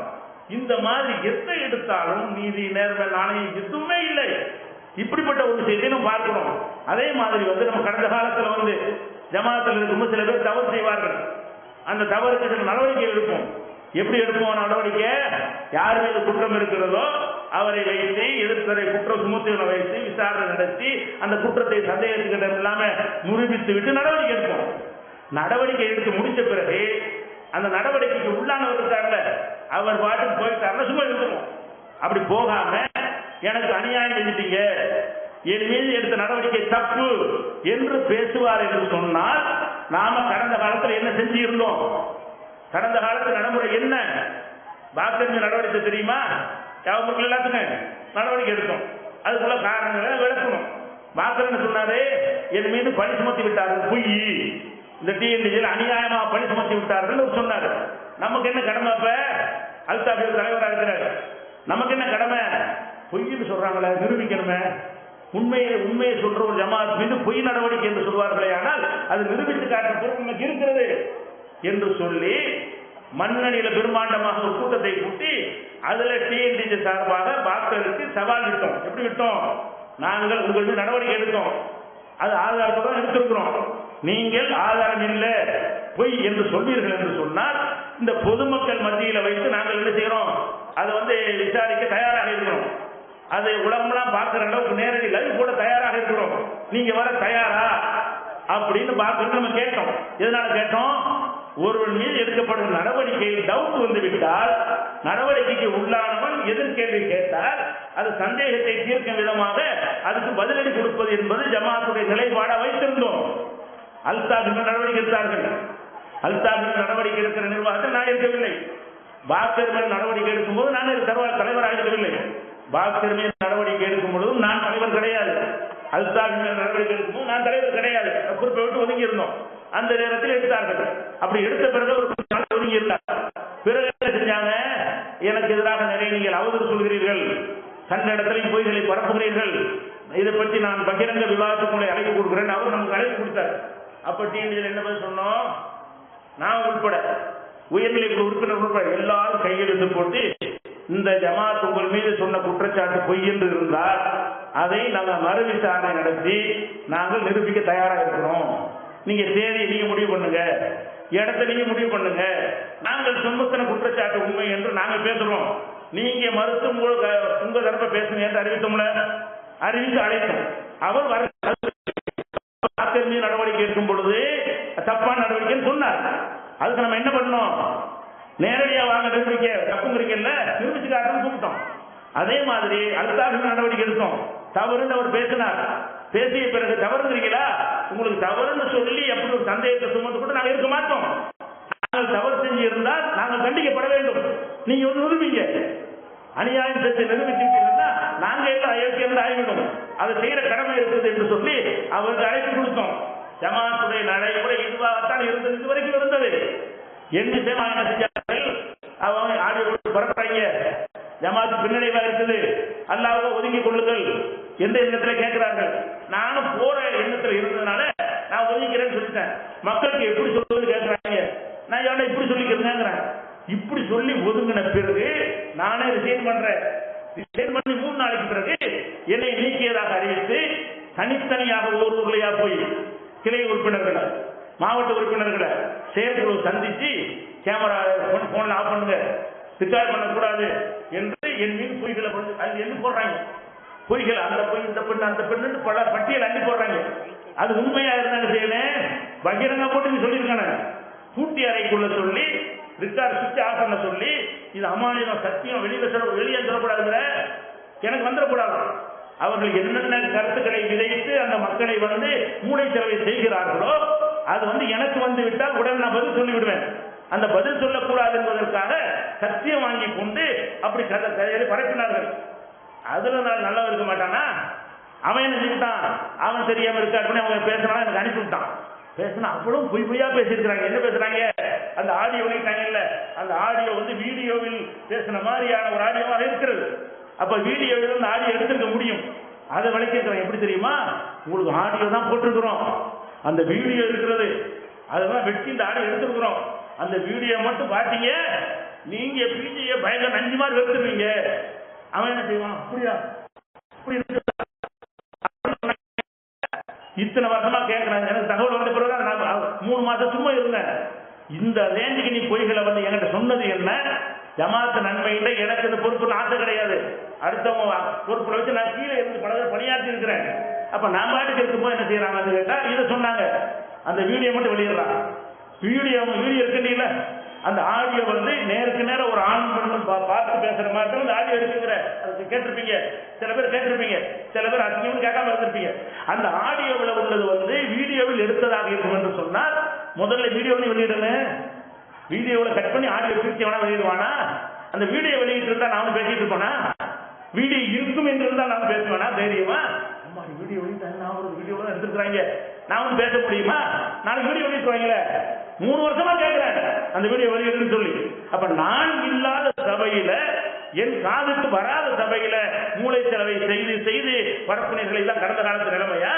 இந்த மாதிரி எதை எடுத்தாலும் நீதி நேர்மை நாணயம் எதுவுமே இல்லை. இப்படிப்பட்ட ஒரு செய்தியை நம்ம பார்க்கிறோம். அதே மாதிரி வந்து நம்ம கடந்த காலத்துல வந்து ஜமாத்தில் இருக்கும்போது சில பேர் தவறு செய்வார்கள். அந்த தவறுக்கு சில நடவடிக்கை எடுப்போம். எப்படி எடுப்போம் நடவடிக்கை? யார் மீது குற்றம் இருக்கிறதோ அவரை வைத்து எதிர்த்தரை குற்றம் சுமத்தியவனை வைத்து விசாரணை நடத்தி அந்த குற்றத்தை சந்தேகத்துக்கிட்ட இல்லாம நிரூபித்து விட்டு நடவடிக்கை எடுப்போம். நடவடிக்கை எடுத்து முடிச்ச பிறகு அந்த நடவடிக்கைக்கு உள்ளானவர் இருக்கார்ல, அவர் பாட்டுக்கு போயிட்டாருன்னா சும்மா இருக்கணும். அப்படி போகாம எனக்கு அநியாயம் செஞ்சிட்டீங்க, என் மீது எடுத்த நடவடிக்கை தப்பு என்று பேசுவார் என்று சொன்னால் நாம கடந்த காலத்தில் என்ன செஞ்சு இருந்தோம்? கடந்த காலத்து நடைமுறை என்ன? வாக்கெடுப்பு நடவடிக்கை தெரியுமா? மக்கள் எல்லாத்துக்கும் நடவடிக்கை எடுத்தோம். அதுக்குள்ள காரணங்களை விளக்கணும். வாக்கெடுப்பு சொன்னாரு, என் மீது பழி சுமத்தி விட்டார்கள், பொய், இந்த டிஎன்டிஜியில் அநியாயமா பழி சுமத்தி விட்டார்கள் சொன்னாரு. நமக்கு என்ன கடமை? அப்ப அல்தாபியர் தலைவராக இருக்கிறார், நமக்கு என்ன கடமை? பொய்ன்னு சொல்றாங்களே நிரூபிக்கணுமே. உண்மையை சொல்ற ஒரு ஜமாத் மீது பொய் நடவடிக்கை என்று சொல்வார்களே, ஆனால் அது நிரூபித்து காட்டுற பொறுப்பு நமக்கு இருக்கிறது என்று சொல்லி மண்ணணியில பெருமாண்டமாக ஒரு கூட்டத்தை கூட்டி அதுல டிஎன்டிஜி சார்பாக வாக்களுக்கு சவால் விட்டோம். எப்படி விட்டோம்? நாங்கள் உங்களுக்கு நடவடிக்கை எடுத்தோம், அது ஆதாரத்துடன் எடுத்திருக்கிறோம், நீங்கள் ஆதாரம் இல்லை பொய் என்று சொன்னீர்கள் என்று சொன்னால் இந்த பொதுமக்கள் மத்தியில வைத்து நாங்கள் என்ன செய்யறோம்? அதை வந்து விசாரிக்க தயாராக இருக்கிறோம். அது உலகம்லாம் பார்க்கிற அளவுக்கு நேரடி லைவ் கூட தயாராக இருக்கிறோம். நீங்க வர தயாரா அப்படின்னு பார்க்கறது நம்ம கேட்டோம். எதனால கேட்டோம்? ஒருவன் மீது எடுக்கப்படும் நடவடிக்கையில் டவுட் வந்து விட்டால் நடவடிக்கைக்கு உள்ளானவன் எதிர்கேள்வி கேட்டால் அது சந்தேகத்தை தீர்க்கும் விதமாக அதுக்கு பதிலடி கொடுப்பது என்பது ஜமாத்துடைய நிலைப்பாடாக வைத்திருந்தோம். அல்தாபின் நடவடிக்கை எடுத்தார்கள். அல்தாபின் நடவடிக்கை எடுக்கிற நிர்வாகத்தில் நான் இருக்கவில்லை. பாக்தர்மேல் நடவடிக்கை எடுக்கும் போது நான் தலைவராக இருக்கவில்லை. பாக்தர்மேல் நடவடிக்கை எடுக்கும் பொழுதும் நான் தலைவர் கிடையாது. அல்தாபின் நடவடிக்கை எடுக்கும் போது நான் தலைவர் கிடையாது. குறிப்பை விட்டு ஒதுங்கி இருந்தோம். அந்த நேரத்தில் எடுத்தார்கள். அப்படி எடுத்த பிறகு ஒரு ஒதுங்கி இருந்தார். பிறகு என்ன செஞ்சாங்க? எனக்கு எதிராக நிறைய நீங்கள் அவதூறு சொல்கிறீர்கள், கண்ட இடத்திலையும் பொய்களை பரப்புகிறீர்கள், இதை பற்றி நான் பகிரங்க விவாதத்துக்கு அழைப்பு கொடுக்கிறேன். அவர் நமக்கு அழைப்பு கொடுத்தார். அப்ப டிஎன்டியில் என்ன பதில் சொன்னோம்? நான் உட்பட உயர்நிலை உறுப்பினர் உட்பட எல்லாரும் கையெழுத்து போட்டு இந்த ஜமாத் உங்கள் மீது சொன்ன குற்றச்சாட்டு பொய் என்று இருந்தால் அதை நாங்கள் மறு விசாரணை நடத்தி நாங்கள் நிரூபிக்க தயாராக இருக்கிறோம். நீங்க தேதியை நீங்க முடிவு பண்ணுங்க, இடத்தை நீங்க முடிவு பண்ணுங்க, நாங்கள் சுமத்தின குற்றச்சாட்டு உண்மை என்று நாங்கள் பேசுறோம், நீங்க மறுத்து உங்க தரப்ப பேசுங்க என்று அறிவித்தோம்ல, அறிவித்து அழைத்தோம். அவர் வர நடவடிக்கை எடுக்கும் பொழுது தப்பான நடவடிக்கை சொன்னார். அதுக்கு நம்ம என்ன பண்ணோம்? நேரடியா வாங்க நிரூபிக்க தப்புங்கிறீங்கல்ல, நிரூபிச்சு காட்டணும் கூப்பிட்டோம். அதே மாதிரி அல்தாபின் நடவடிக்கை எடுத்தோம். தவறுன்னு அவர் பேசினார். பேசிய பிறகு தவறுங்கிறீங்களா, உங்களுக்கு தவறுன்னு சொல்லி அப்படி ஒரு சந்தேகத்தை சுமந்து கூட நாங்கள் இருக்க மாட்டோம். நாங்கள் தவறு செஞ்சு இருந்தால் நாங்கள் கண்டிக்கப்பட வேண்டும். நீங்க வந்து நிரூபிங்க. அநியாயம் செஞ்சு நிரூபிச்சுட்டீங்கன்னா நாங்க எல்லாம் அயோக்கியம் ஆகிவிடும். அதை செய்யற கடமை இருக்குது என்று சொல்லி அவருக்கு அழைப்பு கொடுத்தோம். ஜமாத்துடைய நடைமுறை இதுவாகத்தான் இருந்தது, இதுவரைக்கும் இருந்தது. என் விஷயமா என்ன செஞ்சார்கள், அவங்க ஆடியோ பரப்புறாங்க, ஜமாத்து பின்னடைவா இருக்குது, அல்லாஹ்வை ஒதுங்கிக் கொள்ளுங்கள் எந்த எண்ணத்துல கேட்கிறார்கள். நானும் போற எண்ணத்துல இருந்ததுனால நான் ஒதுங்கிறேன்னு சொல்லிட்டேன். மக்களுக்கு எப்படி சொல்றது கேட்கிறாங்க. நான் எவ்வளவு இப்படி சொல்லிக்கிறேன். இப்படி சொல்லி ஒதுங்கின பிறகு நானே ரிசைன் பண்றேன். ரிசைன் பண்ணி 3 நாளைக்கு பிறகு என்னை நீக்கியதாக அறிவித்து தனித்தனியாக ஒவ்வொரு ஊர்லையா போய் கிளை உறுப்பினர்களை, மாவட்ட உறுப்பினர்களை செயற்குழு சந்திச்சு கேமரா போன்ல ஆஃப் பண்ணுங்க, ரிகார்ட் பண்ணக்கூடாது என்று என் மீது பொய்களை அது என்ன போடுறாங்க. பொய்கள் அந்த பொய் இந்த பெண் அந்த பெண்ணு பல பட்டியல் அள்ளி போடுறாங்க. அது உண்மையா இருந்தாலும் செய்யணும், பகிரங்க போட்டு நீ சொல்லியிருக்கானே, பூட்டி அறைக்குள்ள சொல்லி ரிகார்ட் சுவிட்ச் ஆஃப் பண்ண சொல்லி இது அமானியம் சத்தியம் வெளியே சொல்லக்கூடாதுங்கிற எனக்கு வந்துடக்கூடாது. அவர்கள் என்னென்ன கருத்துக்களை விதைத்து அந்த மக்களை வந்து மூளை செலவை செய்கிறார்களோ அது வந்து எனக்கு வந்து விட்டால் உடனே நான் பதில் சொல்லிவிடுவேன். அந்த பதில் சொல்லக்கூடாது என்பதற்காக சத்தியம் வாங்கி கொண்டு அப்படி பரப்பினார்கள். அதுல நான் நல்லா இருக்க மாட்டானா, அவன் என்ன செஞ்சுட்டான், அவன் தெரியாம இருக்காரு அவங்க பேசுறான், எனக்கு அனுப்பி விட்டான். பேசினா அவ்வளவு பொய் பொய்யா பேசியிருக்கிறாங்க. என்ன பேசுறாங்க, அந்த ஆடியோ இல்ல, அந்த ஆடியோ வந்து வீடியோவில் பேசின மாதிரியான ஒரு ஆடியோவாக இருக்கிறது. அப்ப வீடியோவில் அந்த ஆடியோ எடுத்துக்க முடியும். அதை விளக்கிருக்கிறோம். எப்படி தெரியுமா, உங்களுக்கு ஆடியோ தான் போட்டிருக்கிறோம், அந்த வீடியோ இருக்கிறது, அதெல்லாம் வெட்டி இந்த ஆடியோ எடுத்துருக்கிறோம். அந்த வீடியோ மட்டும் பாத்தீங்க, நீங்க பிஜியை பயங்கர நஞ்சு மாதிரி வெறுத்துருவீங்க. அவன் என்ன செய்வான், அப்படியா அப்படி இத்தனை வருஷமா கேட்கிறாங்க. எனக்கு தகவல் வந்த பிறகு நான் 3 மாசம் சும்மா இருந்தேன். இந்த ரேஞ்சுக்கு நீ பொய்களை வந்து என்கிட்ட சொன்னது என்ன, ஜமாத்து நன்மையில எனக்கு இந்த பொறுப்பு ஆசை கிடையாது. அடுத்தவங்க பொறுப்புல வச்சு நான் கீழே இருந்து பணியாற்றி இருக்கிறேன். அப்ப நான் பாட்டுக்கு இருக்கும்போது என்ன செய்யறாங்க கேட்டா இதை சொன்னாங்க. அந்த வீடியோ மட்டும் வெளியிடலாம். வீடியோ இருக்குல்ல, அந்த ஆடியோ வந்து நேருக்கு நேரம் ஒரு ஆண் பெண்ணும் பார்த்து பேசுற மாதிரி அந்த ஆடியோ இருக்குங்கிற கேட்டிருப்பீங்க. சில பேர் கேட்டிருப்பீங்க, சில பேர் அசிங்கம்னு கேட்காம இருந்திருப்பீங்க. அந்த ஆடியோவில் உள்ளது வந்து வீடியோவில் எடுத்ததாக இருக்கும் என்று சொன்னால் முதல்ல வீடியோவில் வெளியிடணும். வீடியோவில் கட் பண்ணி ஆடியோ பிரிச்சு வேணா வெளியிடுவானா? அந்த வீடியோ வெளியிட்டு இருந்தா நானும் பேசிட்டு இருப்பேனா? வீடியோ இருக்கும் என்று இருந்தால் நான் பேசுவேனா தைரியமா? அம்மா வீடியோ வெளியிட்டாங்க, நான் ஒரு வீடியோ எடுத்துருக்காங்க, நான் பேச முடியுமா? நாளைக்கு வீடியோ வெளியிட்டுவாங்களே, 3 வருஷமா கேட்கிறேன் அந்த வீடியோ வெளியிடுன்னு சொல்லி. அப்ப நான் இல்லாத சபையில, என் காதுக்கு வராத சபையில மூளை செலவை செய்து செய்து பரப்புனீர்கள். எல்லாம் கடந்த காலத்து நிலைமையா?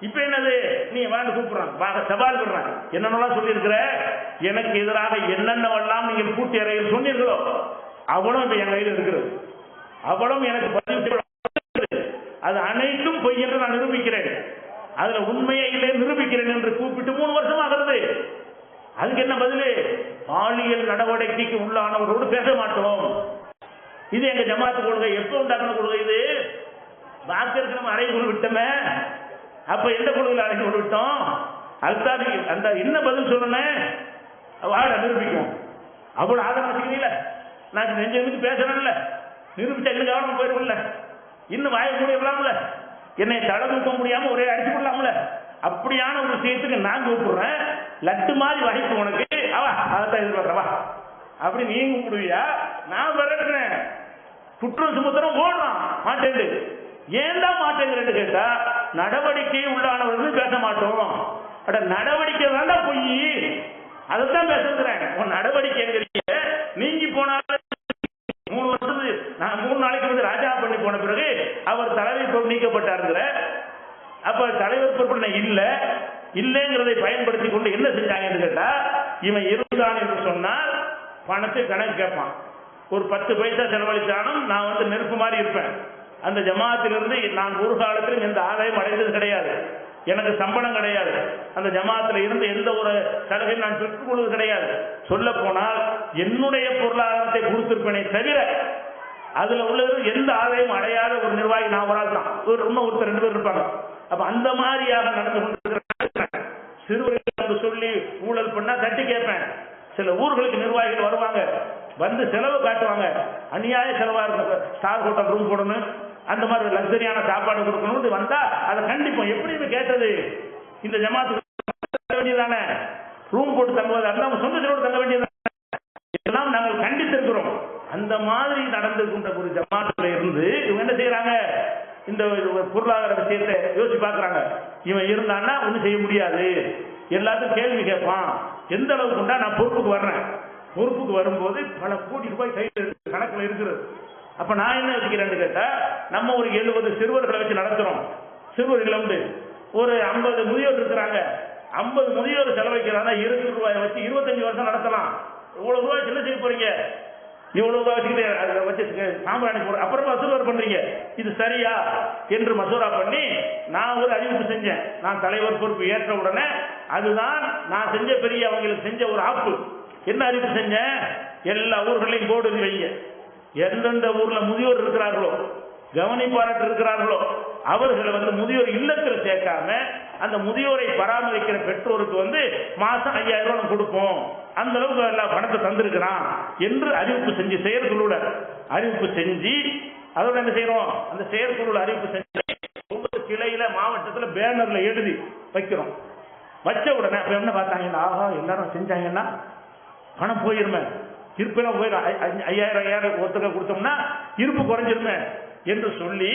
இப்ப என்னது, நீ வாங்க கூப்பிடுறான், சவால் பண்றான், என்னென்னலாம் சொல்லி இருக்கிற, எனக்கு எதிராக என்னென்னவெல்லாம் நீங்கள் கூட்டி அறையில் சொன்னீர்களோ அவளும் இப்ப என் கையில் இருக்கிறது. அவளும் எனக்கு பதிவு, அது அனைத்தும் பொய் என்று நான் நிரூபிக்கிறேன். அதுல உண்மையை இல்லை நிரூபிக்கிறேன் என்று கூப்பிட்டு 3 வருஷம் ஆகிறது. அதுக்கு என்ன பதில்? பாலியல் நடவடிக்கைக்கு உள்ளானவரோடு பேச மாட்டோம். இது எங்க ஜமாத்து கொள்கை. எப்ப உண்டாக்குன கொள்கை இது? வாக்கிற்கு நம்ம அறைக்குள் விட்டோமே. அப்ப எந்த கொள்கையில் அறைக்குள் விட்டோம்? அதுதான் அந்த என்ன பதில் சொல்லணும், வாழ நிரூபிக்கும். அவ்வளவு ஆதரவு வச்சுக்கிறீங்கள, நான் நெஞ்சு பேசணும்ல, நிரூபிச்சா இன்னும் கவனம் போயிடும்ல, இன்னும் வாய முடியலாம்ல, என்னை தடவிக்க முடியாம ஒரே அடிச்சு கொள்ளலாம்ல. அப்படியான ஒரு விஷயத்துக்கு நான் கூப்பிடுறேன், லட்டு மாதிரி வகைக்கு உனக்கு அவா அதைத்தான் எதிர்பார்க்கிறவா அப்படி நீ கூப்பிடுவியா? நான் விரட்டுறேன், குற்றம் சுமத்திரம் ஓடுறான் மாட்டேங்குது. ஏன் தான் மாட்டேங்குது கேட்டா, நடவடிக்கை உள்ளானவர்கள் பேச மாட்டோம். நடவடிக்கை வேண்டாம் பொய், அதைத்தான் பேசுறேன். உன் நடவடிக்கை எங்க நீங்கி போனாலும் 3 வருஷத்துக்கு நான் 3 நாளைக்கு வந்து ராஜா பண்ணி போன பிறகு அவர் தலைவர் பொறுப்பு நீக்கப்பட்டாருங்கிற. அப்ப தலைவர் பொறுப்பு இல்லைங்கிறதை பயன்படுத்தி கொண்டு என்ன செஞ்சாங்கன்னு கேட்டா, இவன் இருந்தான் என்று சொன்னால் பணத்தை கணக்கு கேட்பான். ஒரு 10 பைசா செலவழித்தாலும் நான் வந்து நெருப்பு மாதிரி இருப்பேன். அந்த ஜமாத்திலிருந்து நான் ஒரு காலத்திலும் எந்த ஆதாயம் அடைந்தது கிடையாது. எனக்கு சம்பளம் கிடையாது. அந்த ஜமாத்துல இருந்து எந்த ஒரு சலுகையும் நான் பெற்றுக் கொள்வது கிடையாது. சொல்ல போனால் என்னுடைய பொருளாதாரத்தை கொடுத்திருப்பேனே தவிர அதுல உள்ளது எந்த ஆதாயம் அடையாத ஒரு நிர்வாகி நான் ஒரு ஆள் தான். ஒருத்தர் 2 பேர் இருப்பாங்க. அப்ப அந்த மாதிரியாக நடந்து கொண்டிருக்கிற சிறுவர்கள் சொல்லி ஊழல் பண்ணா தட்டி கேட்பேன். சில ஊர்களுக்கு நிர்வாகிகள் வருவாங்க, வந்து செலவு காட்டுவாங்க, அநியாய செலவா இருக்கும், ஸ்டார் ஹோட்டல் ரூம் போடணும், அந்த மாதிரி லக்ஸரியான சாப்பாடு கொடுக்கணும் வந்தா அதை கண்டிப்போம். எப்படின்னு கேட்டது இந்த ஜமாத்துக்கு தங்க வேண்டியதானே? ரூம் போட்டு தங்குவதா இருந்தா அவங்க சொந்தத்தோடு தங்க வேண்டியதானே? இதெல்லாம் நாங்கள் கண்டித்திருக்கிறோம். அந்த மாதிரி நடந்திருக்கின்ற ஒரு ஜமாத்துல இருந்து இவங்க என்ன செய்யறாங்க? இந்த பொருளாதார விஷயத்தை யோசிச்சு பாக்குறாங்க. இவன் இருந்தான்னா ஒன்றும் செய்ய முடியாது, எல்லாத்துக்கும் கேள்வி கேட்பான். எந்த அளவுக்கு உண்டா நான் பொறுப்புக்கு வர்றேன், பொறுப்புக்கு வரும்போது பல கோடி ரூபாய் கையில் கணக்கில் இருக்கிறது. அப்ப நான் என்ன வச்சுக்கிறேன்னு கேட்டா, நம்ம ஒரு 70 சிறுவர்களை வச்சு நடத்துறோம். சிறுவர்கள் உண்டு, ஒரு 50 முதியோர் இருக்கிறாங்க. 50 முதியோர் செலவழிக்கிறாங்க. 20 ரூபாய் வச்சு 25 வருஷம் நடத்தலாம். இவ்வளவு ரூபாய் என்ன செய்ய போறீங்க? இவ்வளவு ரூபாய் வச்சுக்கிட்டு வச்சு சாம்பிராணி போற அப்புறமா மசூரா பண்றீங்க. இது சரியா என்று மசூரா பண்ணி நான் ஒரு அறிவிப்பு செஞ்சேன். நான் தலைவர் பொறுப்பு ஏற்ற உடனே அதுதான் நான் செஞ்ச பெரிய அவங்களுக்கு செஞ்ச ஒரு ஆப்பு. என்ன அறிவிப்பு செஞ்சேன்? எல்லா ஊர்களையும் போர்டு வைங்க. எந்தெந்த ஊர்ல முதியோர் இருக்கிறார்களோ, கவனிப்பாளர் இருக்கிறார்களோ, அவர்களை முதியோர் இல்லத்தில் சேர்க்காம அந்த முதியோரை பராமரிக்கிற பெற்றோருக்கு மாசம் 5000 ரூபாய் கொடுப்போம். அந்த அளவுக்கு எல்லா பணத்தை தந்திருக்கிறான் என்று அறிவிப்பு செஞ்சு செயற்குழுல அறிவிப்பு செஞ்சு, அதோட என்ன செய்யறோம்? அந்த செயற்குழுல அறிவிப்பு செஞ்சு ஒவ்வொரு கிளையில மாவட்டத்தில் பேனர்ல எழுதி வைக்கிறோம். வச்ச உடனே அப்ப என்ன பார்த்தாங்கன்னா, ஆஹா எல்லாரும் செஞ்சாங்கன்னா பணம் போயிருமே, இருப்பெல்லாம் போயிடும். 5000 ஒருத்தர் கொடுத்தோம்னா இருப்பு குறைஞ்சிருமே என்று சொல்லி,